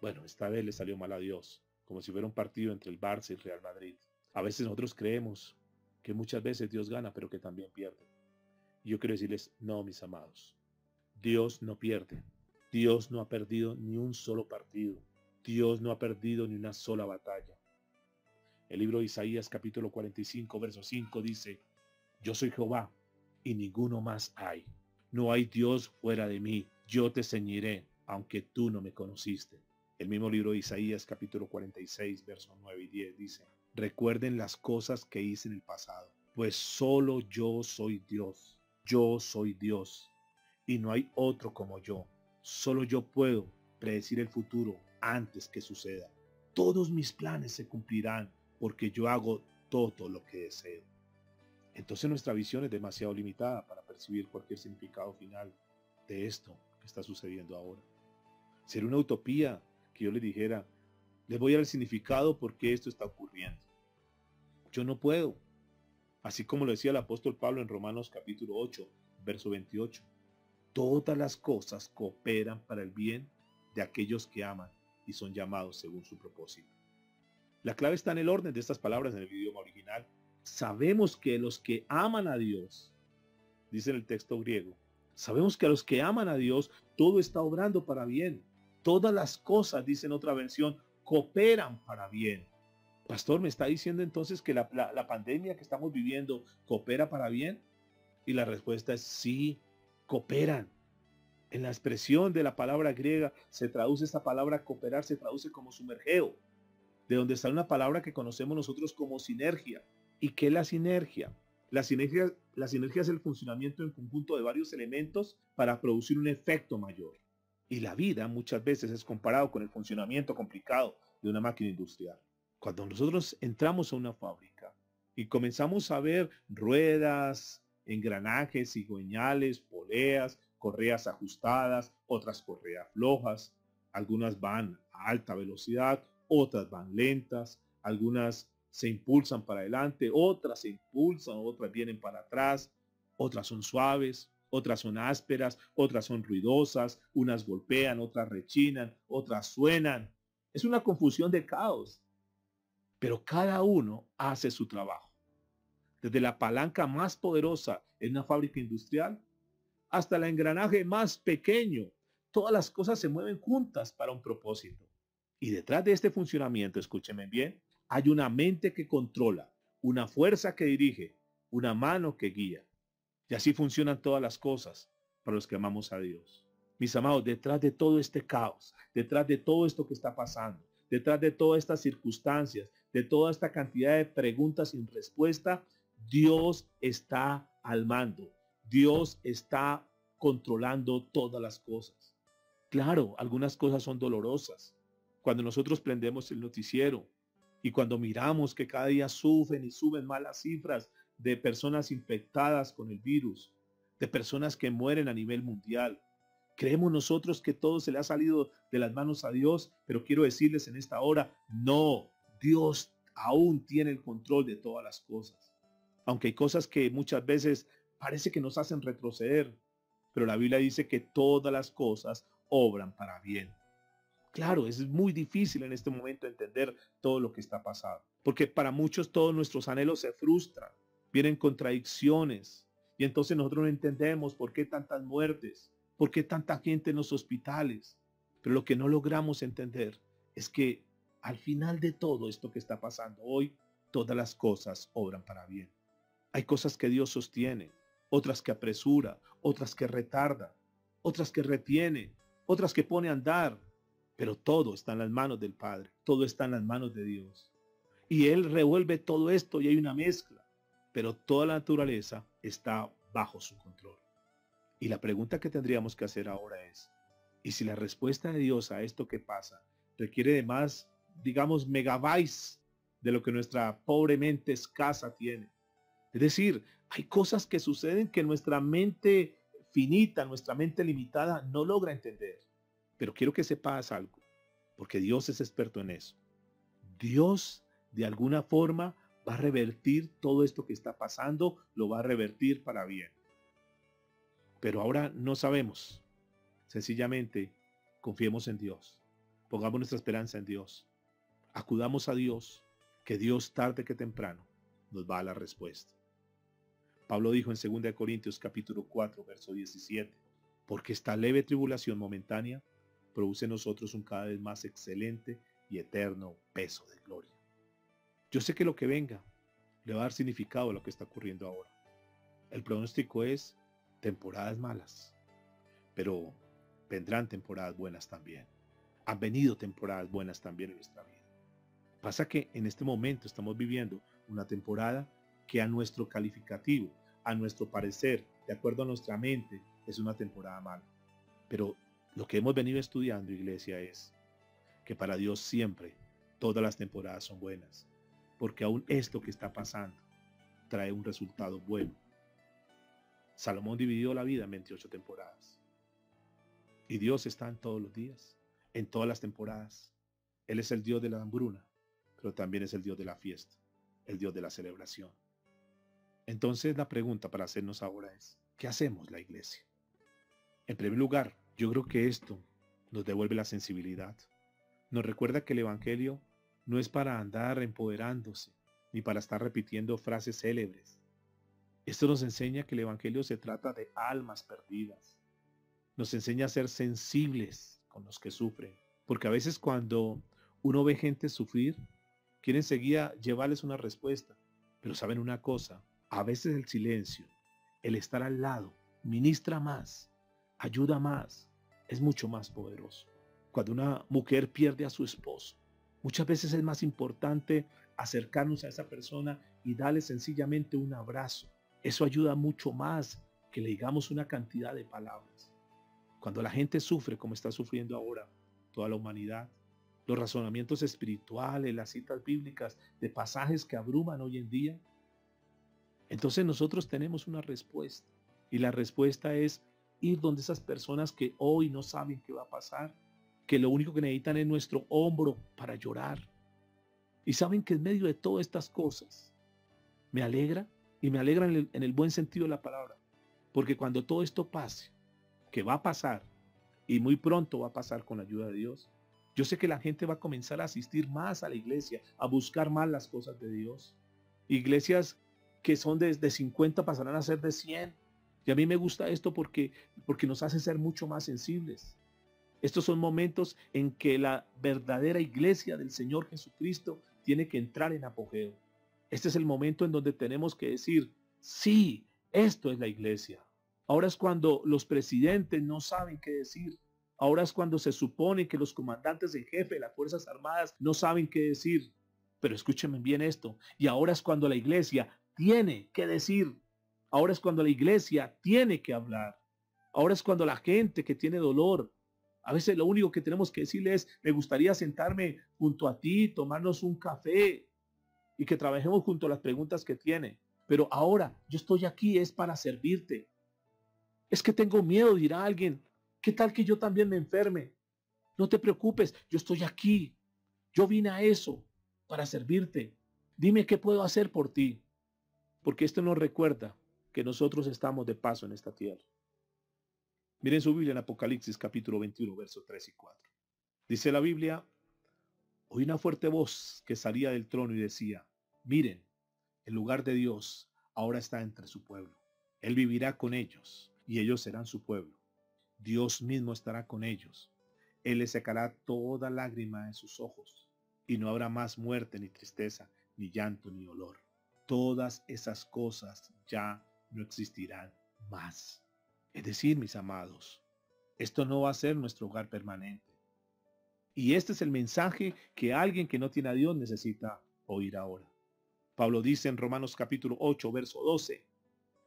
Bueno, esta vez le salió mal a Dios, como si fuera un partido entre el Barça y el Real Madrid. A veces nosotros creemos que muchas veces Dios gana, pero que también pierde. Y yo quiero decirles, no, mis amados, Dios no pierde. Dios no ha perdido ni un solo partido. Dios no ha perdido ni una sola batalla. El libro de Isaías capítulo 45, verso 5 dice, yo soy Jehová y ninguno más hay. No hay Dios fuera de mí. Yo te ceñiré, aunque tú no me conociste. El mismo libro de Isaías capítulo 46, verso 9 y 10 dice, recuerden las cosas que hice en el pasado, pues solo yo soy Dios. Yo soy Dios y no hay otro como yo. Solo yo puedo predecir el futuro antes que suceda. Todos mis planes se cumplirán porque yo hago todo lo que deseo. Entonces nuestra visión es demasiado limitada para percibir cualquier significado final de esto que está sucediendo ahora. Sería una utopía que yo les dijera, les voy a dar el significado por qué esto está ocurriendo. Yo no puedo. Así como lo decía el apóstol Pablo en Romanos capítulo 8, verso 28. Todas las cosas cooperan para el bien de aquellos que aman y son llamados según su propósito. La clave está en el orden de estas palabras en el idioma original. Sabemos que los que aman a Dios, dice en el texto griego, sabemos que a los que aman a Dios, todo está obrando para bien. Todas las cosas, dice en otra versión, cooperan para bien. Pastor, ¿me está diciendo entonces que la pandemia que estamos viviendo coopera para bien? Y la respuesta es sí, cooperan. En la expresión de la palabra griega se traduce esta palabra cooperar, se traduce como sumergeo, de donde está una palabra que conocemos nosotros como sinergia. ¿Y qué es la sinergia? La sinergia es el funcionamiento en conjunto de varios elementos para producir un efecto mayor. Y la vida muchas veces es comparado con el funcionamiento complicado de una máquina industrial. Cuando nosotros entramos a una fábrica y comenzamos a ver ruedas, engranajes, cigüeñales, poleas, correas ajustadas, otras correas flojas, algunas van a alta velocidad, otras van lentas, algunas se impulsan para adelante, otras se impulsan, otras vienen para atrás, otras son suaves, otras son ásperas, otras son ruidosas, unas golpean, otras rechinan, otras suenan. Es una confusión de caos, pero cada uno hace su trabajo. Desde la palanca más poderosa en una fábrica industrial hasta el engranaje más pequeño, todas las cosas se mueven juntas para un propósito. Y detrás de este funcionamiento, escúchenme bien, hay una mente que controla, una fuerza que dirige, una mano que guía. Y así funcionan todas las cosas para los que amamos a Dios. Mis amados, detrás de todo este caos, detrás de todo esto que está pasando, detrás de todas estas circunstancias, de toda esta cantidad de preguntas sin respuesta, Dios está al mando. Dios está controlando todas las cosas. Claro, algunas cosas son dolorosas. Cuando nosotros prendemos el noticiero y cuando miramos que cada día sufren y suben más las cifras de personas infectadas con el virus, de personas que mueren a nivel mundial, creemos nosotros que todo se le ha salido de las manos a Dios, pero quiero decirles en esta hora, no, Dios aún tiene el control de todas las cosas. Aunque hay cosas que muchas veces parece que nos hacen retroceder, pero la Biblia dice que todas las cosas obran para bien. Claro, es muy difícil en este momento entender todo lo que está pasando, porque para muchos todos nuestros anhelos se frustran, vienen contradicciones, y entonces nosotros no entendemos por qué tantas muertes, por qué tanta gente en los hospitales. Pero lo que no logramos entender es que al final de todo esto que está pasando hoy, todas las cosas obran para bien. Hay cosas que Dios sostiene, otras que apresura, otras que retarda, otras que retiene, otras que pone a andar. Pero todo está en las manos del Padre, todo está en las manos de Dios. Y Él revuelve todo esto y hay una mezcla, pero toda la naturaleza está bajo su control. Y la pregunta que tendríamos que hacer ahora es, ¿y si la respuesta de Dios a esto que pasa requiere de más, digamos, megabytes de lo que nuestra pobre mente escasa tiene? Es decir, hay cosas que suceden que nuestra mente finita, nuestra mente limitada no logra entender. Pero quiero que sepas algo, porque Dios es experto en eso. Dios, de alguna forma, va a revertir todo esto que está pasando, lo va a revertir para bien. Pero ahora no sabemos. Sencillamente, confiemos en Dios. Pongamos nuestra esperanza en Dios. Acudamos a Dios, que Dios tarde que temprano nos va a la respuesta. Pablo dijo en 2 Corintios capítulo 4, verso 17, porque esta leve tribulación momentánea produce en nosotros un cada vez más excelente y eterno peso de gloria. Yo sé que lo que venga le va a dar significado a lo que está ocurriendo ahora. El pronóstico es temporadas malas, pero vendrán temporadas buenas también. Han venido temporadas buenas también en nuestra vida. Pasa que en este momento estamos viviendo una temporada que a nuestro calificativo, a nuestro parecer, de acuerdo a nuestra mente, es una temporada mala. Pero lo que hemos venido estudiando, iglesia, es que para Dios siempre todas las temporadas son buenas, porque aún esto que está pasando trae un resultado bueno. Salomón dividió la vida en 28 temporadas. Y Dios está en todos los días, en todas las temporadas. Él es el Dios de la hambruna, pero también es el Dios de la fiesta, el Dios de la celebración. Entonces la pregunta para hacernos ahora es, ¿qué hacemos la iglesia? En primer lugar, yo creo que esto nos devuelve la sensibilidad. Nos recuerda que el Evangelio no es para andar empoderándose, ni para estar repitiendo frases célebres. Esto nos enseña que el Evangelio se trata de almas perdidas. Nos enseña a ser sensibles con los que sufren. Porque a veces cuando uno ve gente sufrir, quiere enseguida llevarles una respuesta. Pero saben una cosa, a veces el silencio, el estar al lado, ministra más, ayuda más, es mucho más poderoso. Cuando una mujer pierde a su esposo, muchas veces es más importante acercarnos a esa persona y darle sencillamente un abrazo, Eso ayuda mucho más que le digamos una cantidad de palabras. Cuando la gente sufre como está sufriendo ahora toda la humanidad, los razonamientos espirituales, las citas bíblicas de pasajes que abruman hoy en día, entonces nosotros tenemos una respuesta. Y la respuesta es ir donde esas personas que hoy no saben qué va a pasar, que lo único que necesitan es nuestro hombro para llorar. Y saben que en medio de todas estas cosas, me alegra, y me alegra en el buen sentido de la palabra, porque cuando todo esto pase, que va a pasar, y muy pronto va a pasar con la ayuda de Dios, yo sé que la gente va a comenzar a asistir más a la iglesia, a buscar más las cosas de Dios. Iglesias que son de 50 pasarán a ser de 100. Y a mí me gusta esto porque nos hace ser mucho más sensibles. Estos son momentos en que la verdadera iglesia del Señor Jesucristo tiene que entrar en apogeo. Este es el momento en donde tenemos que decir, sí, esto es la iglesia. Ahora es cuando los presidentes no saben qué decir. Ahora es cuando se supone que los comandantes en jefe de las Fuerzas Armadas no saben qué decir. Pero escúchenme bien esto. Y ahora es cuando la iglesia tiene que decir. Ahora es cuando la iglesia tiene que hablar. Ahora es cuando la gente que tiene dolor, a veces lo único que tenemos que decirle es, me gustaría sentarme junto a ti, tomarnos un café y que trabajemos junto a las preguntas que tiene. Pero ahora yo estoy aquí es para servirte. Es que tengo miedo, dirá alguien. ¿Qué tal que yo también me enferme? No te preocupes, yo estoy aquí. Yo vine a eso, para servirte. Dime qué puedo hacer por ti. Porque esto nos recuerda que nosotros estamos de paso en esta tierra. Miren su Biblia en Apocalipsis capítulo 21, versos 3 y 4. Dice la Biblia, oí una fuerte voz que salía del trono y decía, miren, el lugar de Dios ahora está entre su pueblo. Él vivirá con ellos y ellos serán su pueblo. Dios mismo estará con ellos. Él les secará toda lágrima de sus ojos y no habrá más muerte, ni tristeza, ni llanto, ni dolor. Todas esas cosas ya no existirán más. Es decir, mis amados, esto no va a ser nuestro hogar permanente. Y este es el mensaje que alguien que no tiene a Dios necesita oír ahora. Pablo dice en Romanos capítulo 8, verso 12,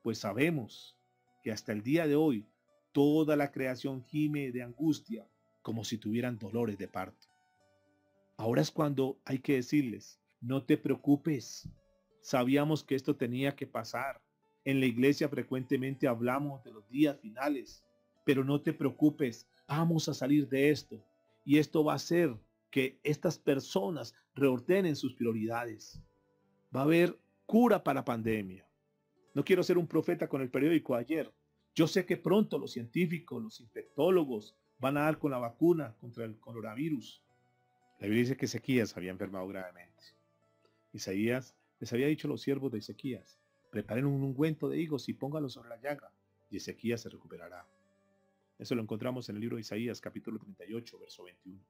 pues sabemos que hasta el día de hoy toda la creación gime de angustia como si tuvieran dolores de parto. Ahora es cuando hay que decirles, no te preocupes. Sabíamos que esto tenía que pasar. En la iglesia frecuentemente hablamos de los días finales, pero no te preocupes, vamos a salir de esto. Y esto va a hacer que estas personas reordenen sus prioridades. Va a haber cura para la pandemia. No quiero ser un profeta con el periódico ayer. Yo sé que pronto los científicos, los infectólogos van a dar con la vacuna contra el coronavirus. La Biblia dice que Ezequías había enfermado gravemente. Isaías les había dicho a los siervos de Ezequías, preparen un ungüento de higos y póngalo sobre la llaga, y Ezequías se recuperará. Eso lo encontramos en el libro de Isaías, capítulo 38, verso 21.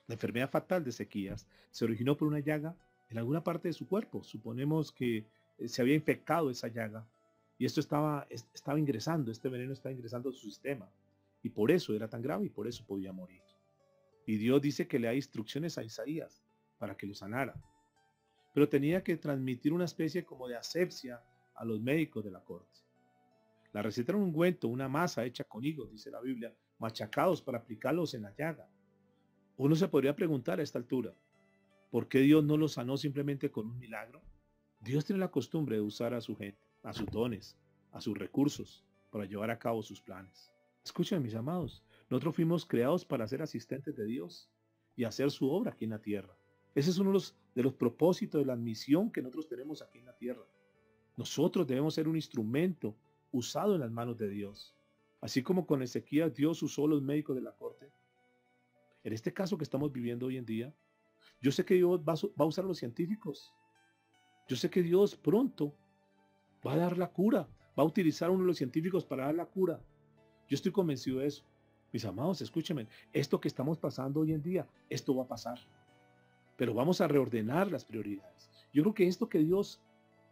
La enfermedad fatal de Ezequías se originó por una llaga en alguna parte de su cuerpo. Suponemos que se había infectado esa llaga y esto estaba ingresando, este veneno estaba ingresando a su sistema. Y por eso era tan grave y por eso podía morir. Y Dios dice que le da instrucciones a Isaías para que lo sanara. Pero tenía que transmitir una especie como de asepsia a los médicos de la corte. La receta era un ungüento, una masa hecha con higos, dice la Biblia, machacados para aplicarlos en la llaga. Uno se podría preguntar a esta altura, ¿por qué Dios no lo sanó simplemente con un milagro? Dios tiene la costumbre de usar a su gente, a sus dones, a sus recursos, para llevar a cabo sus planes. Escuchen, mis amados, nosotros fuimos creados para ser asistentes de Dios y hacer su obra aquí en la tierra. Ese es uno de los propósitos de la misión que nosotros tenemos aquí en la tierra. Nosotros debemos ser un instrumento usado en las manos de Dios. Así como con Ezequías Dios usó los médicos de la corte. En este caso que estamos viviendo hoy en día, yo sé que Dios va a usar a los científicos. Yo sé que Dios pronto va a dar la cura. Va a utilizar a uno de los científicos para dar la cura. Yo estoy convencido de eso. Mis amados, escúchenme. Esto que estamos pasando hoy en día, esto va a pasar. Pero vamos a reordenar las prioridades. Yo creo que esto que Dios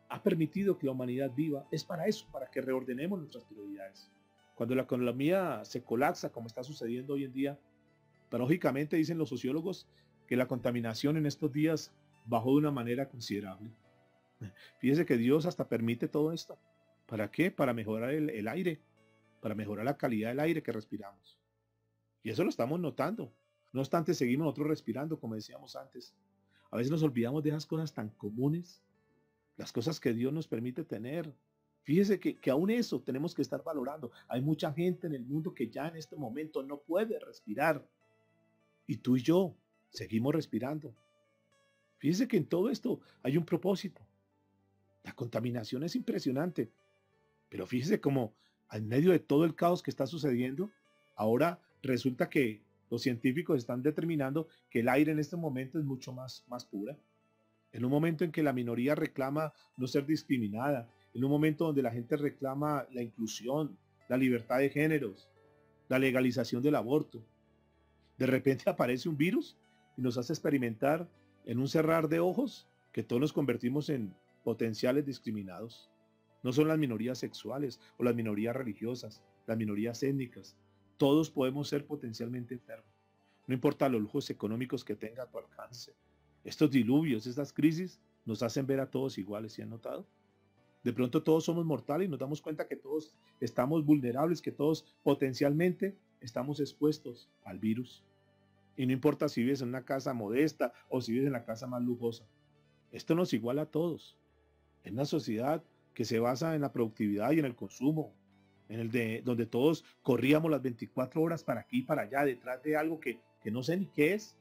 ha permitido que la humanidad viva es para eso, para que reordenemos nuestras prioridades. Cuando la economía se colapsa, como está sucediendo hoy en día, paradójicamente dicen los sociólogos que la contaminación en estos días bajó de una manera considerable. Fíjese que Dios hasta permite todo esto. ¿Para qué? Para mejorar el aire, para mejorar la calidad del aire que respiramos. Y eso lo estamos notando. No obstante, seguimos nosotros respirando, como decíamos antes. A veces nos olvidamos de esas cosas tan comunes, las cosas que Dios nos permite tener. Fíjese que aún eso tenemos que estar valorando. Hay mucha gente en el mundo que ya en este momento no puede respirar. Y tú y yo seguimos respirando. Fíjese que en todo esto hay un propósito. La contaminación es impresionante. Pero fíjese cómo en medio de todo el caos que está sucediendo, ahora resulta que los científicos están determinando que el aire en este momento es mucho más pura. En un momento en que la minoría reclama no ser discriminada, en un momento donde la gente reclama la inclusión, la libertad de géneros, la legalización del aborto, de repente aparece un virus y nos hace experimentar en un cerrar de ojos que todos nos convertimos en potenciales discriminados. No son las minorías sexuales o las minorías religiosas, las minorías étnicas. Todos podemos ser potencialmente enfermos. No importa los lujos económicos que tenga a tu alcance. Estos diluvios, estas crisis, nos hacen ver a todos iguales, ¿sí han notado? De pronto todos somos mortales y nos damos cuenta que todos estamos vulnerables, que todos potencialmente estamos expuestos al virus. Y no importa si vives en una casa modesta o si vives en la casa más lujosa. Esto nos iguala a todos. En una sociedad que se basa en la productividad y en el consumo, en el de donde todos corríamos las 24 horas para aquí y para allá, detrás de algo que no sé ni qué es,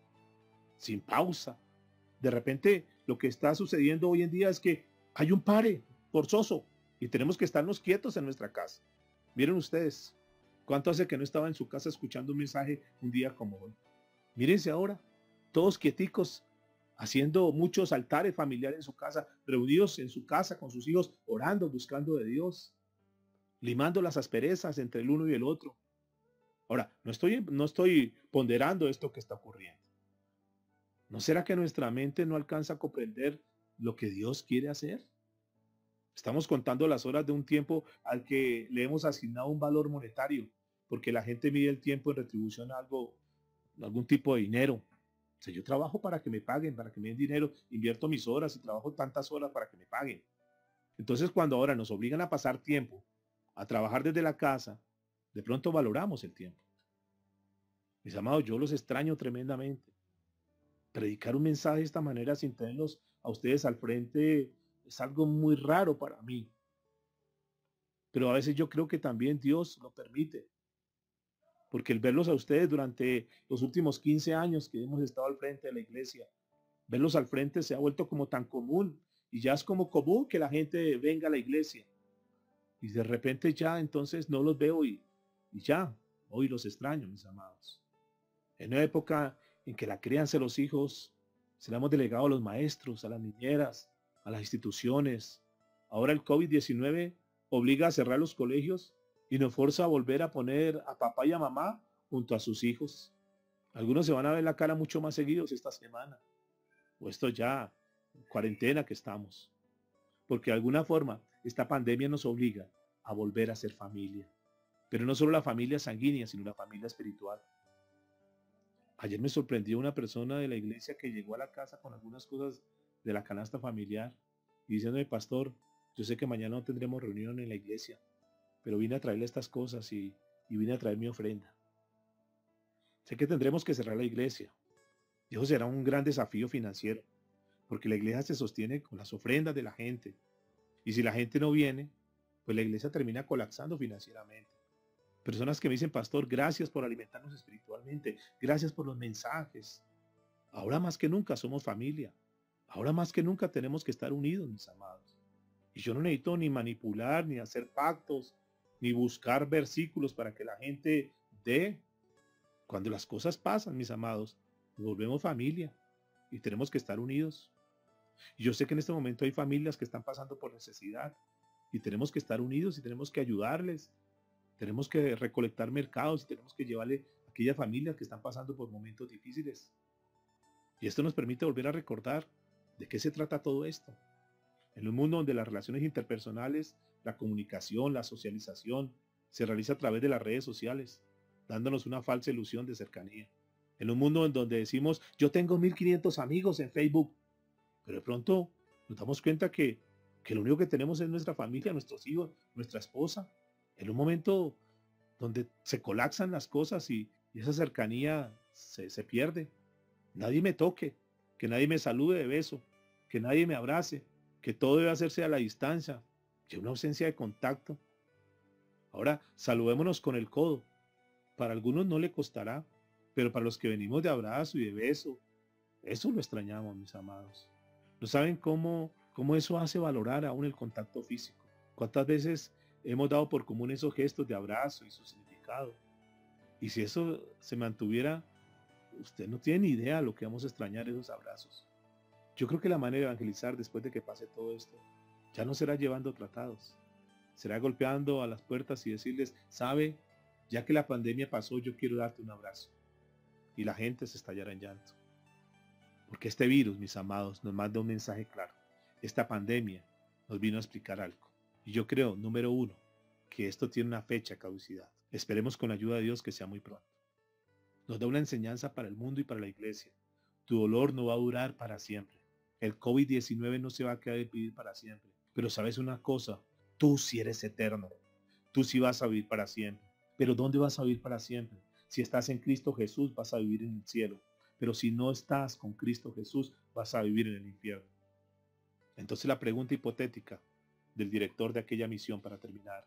sin pausa. De repente lo que está sucediendo hoy en día es que hay un pare forzoso y tenemos que estarnos quietos en nuestra casa. Miren ustedes, ¿cuánto hace que no estaba en su casa escuchando un mensaje un día como hoy? Mírense ahora, todos quieticos, haciendo muchos altares familiares en su casa, reunidos en su casa con sus hijos, orando, buscando de Dios, limando las asperezas entre el uno y el otro. Ahora, no estoy ponderando esto que está ocurriendo. ¿No será que nuestra mente no alcanza a comprender lo que Dios quiere hacer? Estamos contando las horas de un tiempo al que le hemos asignado un valor monetario, porque la gente mide el tiempo en retribución a algo, algún tipo de dinero. O sea, yo trabajo para que me paguen, para que me den dinero, invierto mis horas y trabajo tantas horas para que me paguen. Entonces, cuando ahora nos obligan a pasar tiempo, a trabajar desde la casa, de pronto valoramos el tiempo. Mis amados, yo los extraño tremendamente. Predicar un mensaje de esta manera sin tenerlos a ustedes al frente es algo muy raro para mí. Pero a veces yo creo que también Dios lo permite. Porque el verlos a ustedes durante los últimos 15 años que hemos estado al frente de la iglesia, verlos al frente se ha vuelto como tan común. Y ya es como común que la gente venga a la iglesia. Y de repente ya entonces no los veo y ya, hoy los extraño, mis amados. En una época en que la crianza de los hijos se la hemos delegado a los maestros, a las niñeras, a las instituciones. Ahora el COVID-19 obliga a cerrar los colegios y nos forza a volver a poner a papá y a mamá junto a sus hijos. Algunos se van a ver la cara mucho más seguidos esta semana, o esto ya, cuarentena que estamos. Porque de alguna forma esta pandemia nos obliga a volver a ser familia. Pero no solo la familia sanguínea, sino la familia espiritual. Ayer me sorprendió una persona de la iglesia que llegó a la casa con algunas cosas de la canasta familiar y diciéndome, pastor, yo sé que mañana no tendremos reunión en la iglesia, pero vine a traerle estas cosas y vine a traer mi ofrenda. Sé que tendremos que cerrar la iglesia. Y eso será un gran desafío financiero, porque la iglesia se sostiene con las ofrendas de la gente. Y si la gente no viene, pues la iglesia termina colapsando financieramente. Personas que me dicen, pastor, gracias por alimentarnos espiritualmente, gracias por los mensajes. Ahora más que nunca somos familia. Ahora más que nunca tenemos que estar unidos, mis amados. Y yo no necesito ni manipular, ni hacer pactos, ni buscar versículos para que la gente dé. Cuando las cosas pasan, mis amados, nos volvemos familia y tenemos que estar unidos. Y yo sé que en este momento hay familias que están pasando por necesidad y tenemos que estar unidos y tenemos que ayudarles. Tenemos que recolectar mercados y tenemos que llevarle a aquellas familias que están pasando por momentos difíciles. Y esto nos permite volver a recordar de qué se trata todo esto. En un mundo donde las relaciones interpersonales, la comunicación, la socialización, se realiza a través de las redes sociales, dándonos una falsa ilusión de cercanía. En un mundo en donde decimos, yo tengo 1500 amigos en Facebook, pero de pronto nos damos cuenta que que lo único que tenemos es nuestra familia, nuestros hijos, nuestra esposa. En un momento donde se colapsan las cosas y esa cercanía se pierde. Nadie me toque, que nadie me salude de beso, que nadie me abrace, que todo debe hacerse a la distancia, que una ausencia de contacto. Ahora, saludémonos con el codo. Para algunos no le costará, pero para los que venimos de abrazo y de beso, eso lo extrañamos, mis amados. ¿No saben cómo eso hace valorar aún el contacto físico? ¿Cuántas veces hemos dado por común esos gestos de abrazo y su significado? Y si eso se mantuviera, usted no tiene ni idea lo que vamos a extrañar esos abrazos. Yo creo que la manera de evangelizar después de que pase todo esto ya no será llevando tratados, será golpeando a las puertas y decirles, sabe, ya que la pandemia pasó, yo quiero darte un abrazo. Y la gente se estallará en llanto. Porque este virus, mis amados, nos manda un mensaje claro. Esta pandemia nos vino a explicar algo. Y yo creo, número uno, que esto tiene una fecha de caducidad. Esperemos con la ayuda de Dios que sea muy pronto. Nos da una enseñanza para el mundo y para la iglesia. Tu dolor no va a durar para siempre. El COVID-19 no se va a quedar vivir para siempre. Pero sabes una cosa, tú sí eres eterno. Tú sí vas a vivir para siempre. Pero ¿dónde vas a vivir para siempre? Si estás en Cristo Jesús, vas a vivir en el cielo. Pero si no estás con Cristo Jesús, vas a vivir en el infierno. Entonces la pregunta hipotética del director de aquella misión para terminar,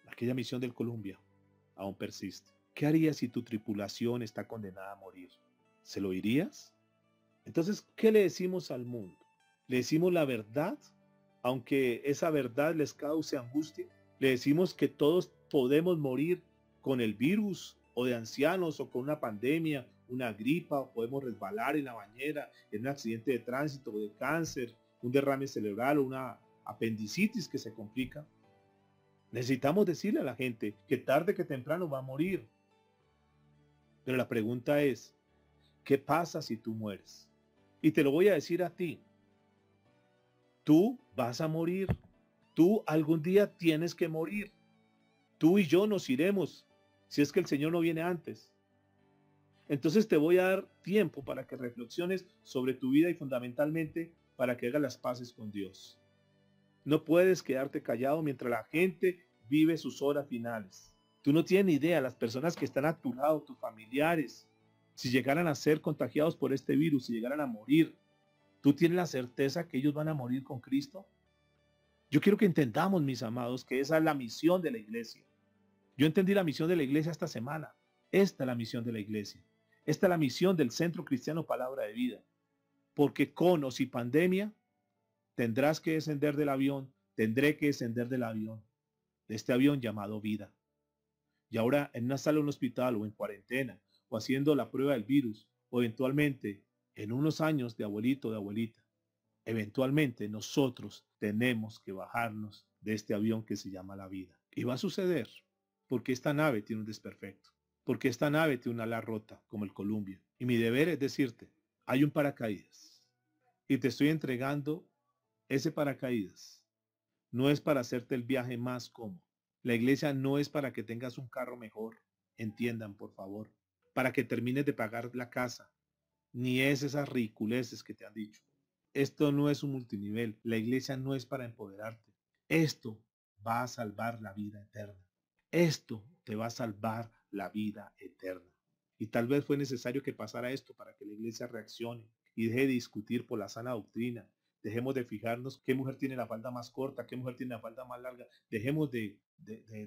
aquella misión del Columbia, aún persiste. ¿Qué harías si tu tripulación está condenada a morir? ¿Se lo dirías? Entonces, ¿qué le decimos al mundo? ¿Le decimos la verdad, aunque esa verdad les cause angustia? ¿Le decimos que todos podemos morir con el virus, o de ancianos, o con una pandemia, una gripa, o podemos resbalar en la bañera, en un accidente de tránsito, o de cáncer, un derrame cerebral, o una apendicitis que se complica? Necesitamos decirle a la gente que tarde que temprano va a morir. Pero la pregunta es, ¿qué pasa si tú mueres? Y te lo voy a decir a ti. Tú vas a morir. Tú algún día tienes que morir. Tú y yo nos iremos si es que el Señor no viene antes. Entonces te voy a dar tiempo para que reflexiones sobre tu vida y fundamentalmente para que hagas las paces con Dios. No puedes quedarte callado mientras la gente vive sus horas finales. Tú no tienes ni idea, las personas que están a tu lado, tus familiares, si llegaran a ser contagiados por este virus, si llegaran a morir, ¿tú tienes la certeza que ellos van a morir con Cristo? Yo quiero que entendamos, mis amados, que esa es la misión de la iglesia. Yo entendí la misión de la iglesia esta semana. Esta es la misión de la iglesia. Esta es la misión del Centro Cristiano Palabra de Vida. Porque con o sin pandemia, tendrás que descender del avión, tendré que descender del avión, de este avión llamado vida. Y ahora en una sala de un hospital o en cuarentena, o haciendo la prueba del virus, o eventualmente en unos años de abuelito o de abuelita, eventualmente nosotros tenemos que bajarnos de este avión que se llama la vida. Y va a suceder, porque esta nave tiene un desperfecto, porque esta nave tiene una ala rota, como el Columbia. Y mi deber es decirte, hay un paracaídas, y te estoy entregando ese paracaídas. No es para hacerte el viaje más cómodo. La iglesia no es para que tengas un carro mejor. Entiendan, por favor. Para que termines de pagar la casa. Ni es esas ridiculeces que te han dicho. Esto no es un multinivel. La iglesia no es para empoderarte. Esto va a salvar la vida eterna. Esto te va a salvar la vida eterna. Y tal vez fue necesario que pasara esto para que la iglesia reaccione y deje de discutir por la sana doctrina. Dejemos de fijarnos qué mujer tiene la falda más corta, qué mujer tiene la falda más larga. Dejemos de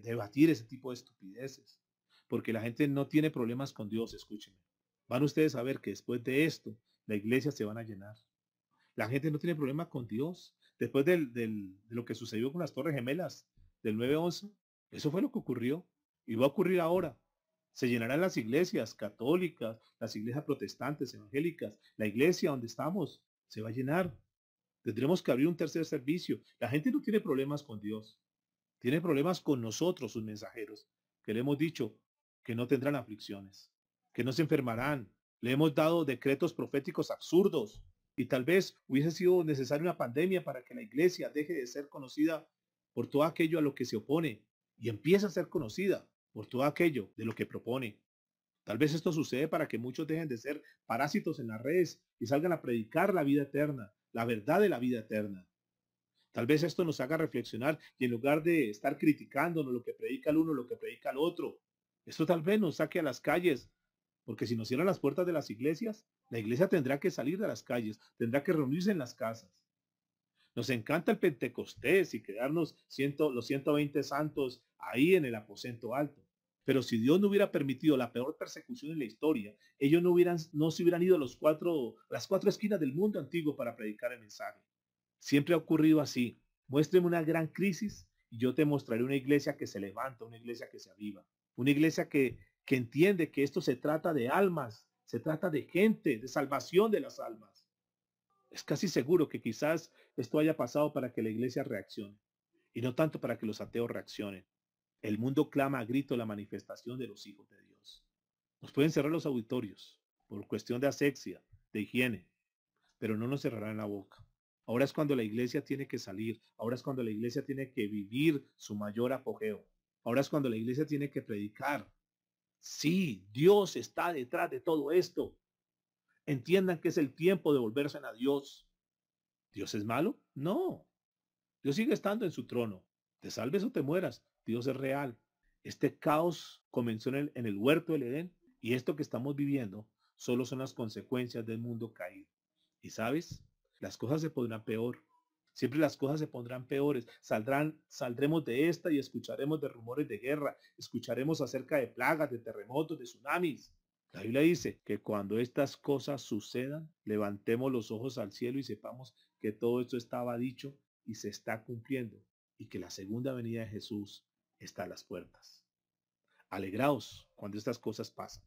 debatir ese tipo de estupideces. Porque la gente no tiene problemas con Dios, escúchenme. Van ustedes a ver que después de esto, la iglesia se van a llenar. La gente no tiene problema con Dios. Después de lo que sucedió con las Torres Gemelas del 9/11, eso fue lo que ocurrió. Y va a ocurrir ahora. Se llenarán las iglesias católicas, las iglesias protestantes, evangélicas. La iglesia donde estamos se va a llenar. Tendremos que abrir un tercer servicio. La gente no tiene problemas con Dios. Tiene problemas con nosotros, sus mensajeros, que le hemos dicho que no tendrán aflicciones, que no se enfermarán. Le hemos dado decretos proféticos absurdos. Y tal vez hubiese sido necesaria una pandemia para que la iglesia deje de ser conocida por todo aquello a lo que se opone y empiece a ser conocida por todo aquello de lo que propone. Tal vez esto sucede para que muchos dejen de ser parásitos en las redes y salgan a predicar la vida eterna, la verdad de la vida eterna. Tal vez esto nos haga reflexionar y en lugar de estar criticándonos lo que predica el uno, lo que predica el otro, esto tal vez nos saque a las calles, porque si nos cierran las puertas de las iglesias, la iglesia tendrá que salir de las calles, tendrá que reunirse en las casas. Nos encanta el Pentecostés y quedarnos los 120 santos ahí en el aposento alto. Pero si Dios no hubiera permitido la peor persecución en la historia, ellos no se hubieran ido a las cuatro esquinas del mundo antiguo para predicar el mensaje. Siempre ha ocurrido así. Muéstreme una gran crisis y yo te mostraré una iglesia que se levanta, una iglesia que se aviva, una iglesia que entiende que esto se trata de almas, se trata de gente, de salvación de las almas. Es casi seguro que quizás esto haya pasado para que la iglesia reaccione y no tanto para que los ateos reaccionen. El mundo clama a grito la manifestación de los hijos de Dios. Nos pueden cerrar los auditorios por cuestión de asepsia, de higiene, pero no nos cerrarán la boca. Ahora es cuando la iglesia tiene que salir, ahora es cuando la iglesia tiene que vivir su mayor apogeo. Ahora es cuando la iglesia tiene que predicar. Sí, Dios está detrás de todo esto. Entiendan que es el tiempo de volverse a Dios. ¿Dios es malo? No. Dios sigue estando en su trono. Te salves o te mueras. Dios es real. Este caos comenzó en el huerto del Edén y esto que estamos viviendo solo son las consecuencias del mundo caído. Y sabes, las cosas se pondrán peor. Siempre las cosas se pondrán peores. Saldremos de esta y escucharemos de rumores de guerra. Escucharemos acerca de plagas, de terremotos, de tsunamis. La Biblia dice que cuando estas cosas sucedan, levantemos los ojos al cielo y sepamos que todo esto estaba dicho y se está cumpliendo y que la segunda venida de Jesús está a las puertas. Alegraos cuando estas cosas pasan.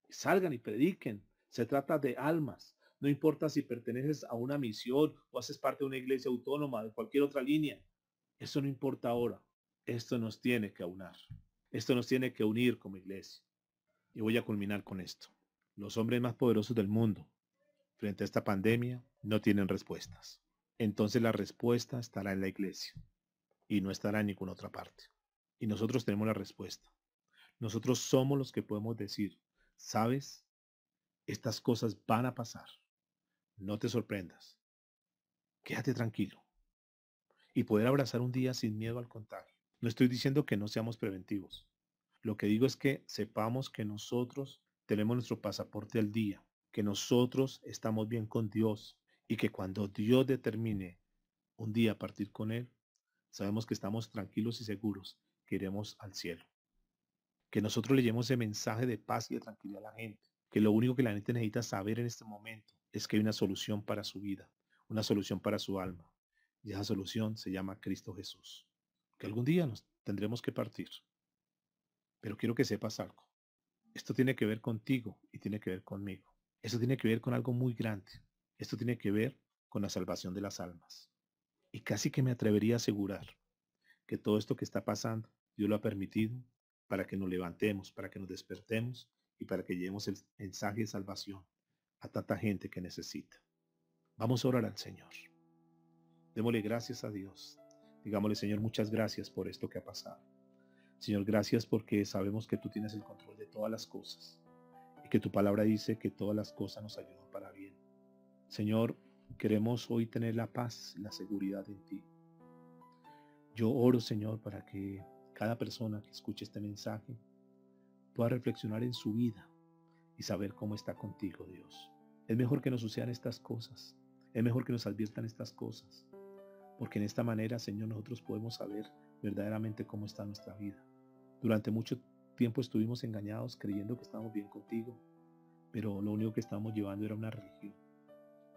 Salgan y prediquen. Se trata de almas. No importa si perteneces a una misión o haces parte de una iglesia autónoma, de cualquier otra línea. Eso no importa ahora. Esto nos tiene que aunar. Esto nos tiene que unir como iglesia. Y voy a culminar con esto. Los hombres más poderosos del mundo frente a esta pandemia no tienen respuestas. Entonces la respuesta estará en la iglesia y no estará en ninguna otra parte. Y nosotros tenemos la respuesta. Nosotros somos los que podemos decir, ¿sabes? Estas cosas van a pasar. No te sorprendas. Quédate tranquilo. Y poder abrazar un día sin miedo al contagio. No estoy diciendo que no seamos preventivos. Lo que digo es que sepamos que nosotros tenemos nuestro pasaporte al día, que nosotros estamos bien con Dios y que cuando Dios determine un día partir con Él, sabemos que estamos tranquilos y seguros que iremos al cielo. Que nosotros le llevemos ese mensaje de paz y de tranquilidad a la gente. Que lo único que la gente necesita saber en este momento es que hay una solución para su vida, una solución para su alma. Y esa solución se llama Cristo Jesús. Que algún día nos tendremos que partir. Pero quiero que sepas algo. Esto tiene que ver contigo y tiene que ver conmigo. Esto tiene que ver con algo muy grande. Esto tiene que ver con la salvación de las almas. Y casi que me atrevería a asegurar que todo esto que está pasando, Dios lo ha permitido para que nos levantemos, para que nos despertemos y para que llevemos el mensaje de salvación a tanta gente que necesita. Vamos a orar al Señor. Démosle gracias a Dios. Digámosle, Señor, muchas gracias por esto que ha pasado. Señor, gracias porque sabemos que tú tienes el control de todas las cosas y que tu palabra dice que todas las cosas nos ayudan para bien. Señor, queremos hoy tener la paz y la seguridad en ti. Yo oro, Señor, para que cada persona que escuche este mensaje pueda reflexionar en su vida y saber cómo está contigo, Dios. Es mejor que nos sucedan estas cosas. Es mejor que nos adviertan estas cosas. Porque en esta manera, Señor, nosotros podemos saber verdaderamente cómo está nuestra vida. Durante mucho tiempo estuvimos engañados creyendo que estábamos bien contigo, pero lo único que estábamos llevando era una religión.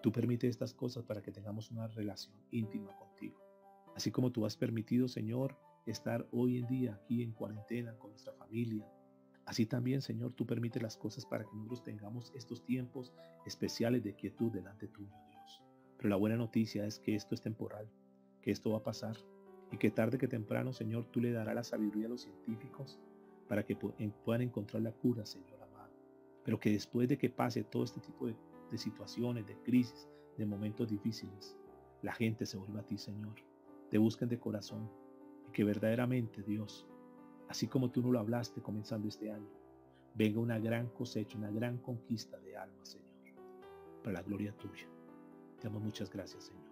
Tú permites estas cosas para que tengamos una relación íntima contigo. Así como tú has permitido, Señor, estar hoy en día aquí en cuarentena con nuestra familia. Así también, Señor, tú permites las cosas para que nosotros tengamos estos tiempos especiales de quietud delante tuyo, Dios. Pero la buena noticia es que esto es temporal, que esto va a pasar y que tarde que temprano, Señor, tú le darás la sabiduría a los científicos para que puedan encontrar la cura, Señor amado. Pero que después de que pase todo este tipo de situaciones, de crisis, de momentos difíciles, la gente se vuelva a ti, Señor. Te busquen de corazón y que verdaderamente, Dios, así como tú nos lo hablaste comenzando este año, venga una gran cosecha, una gran conquista de almas, Señor, para la gloria tuya. Te damos muchas gracias, Señor.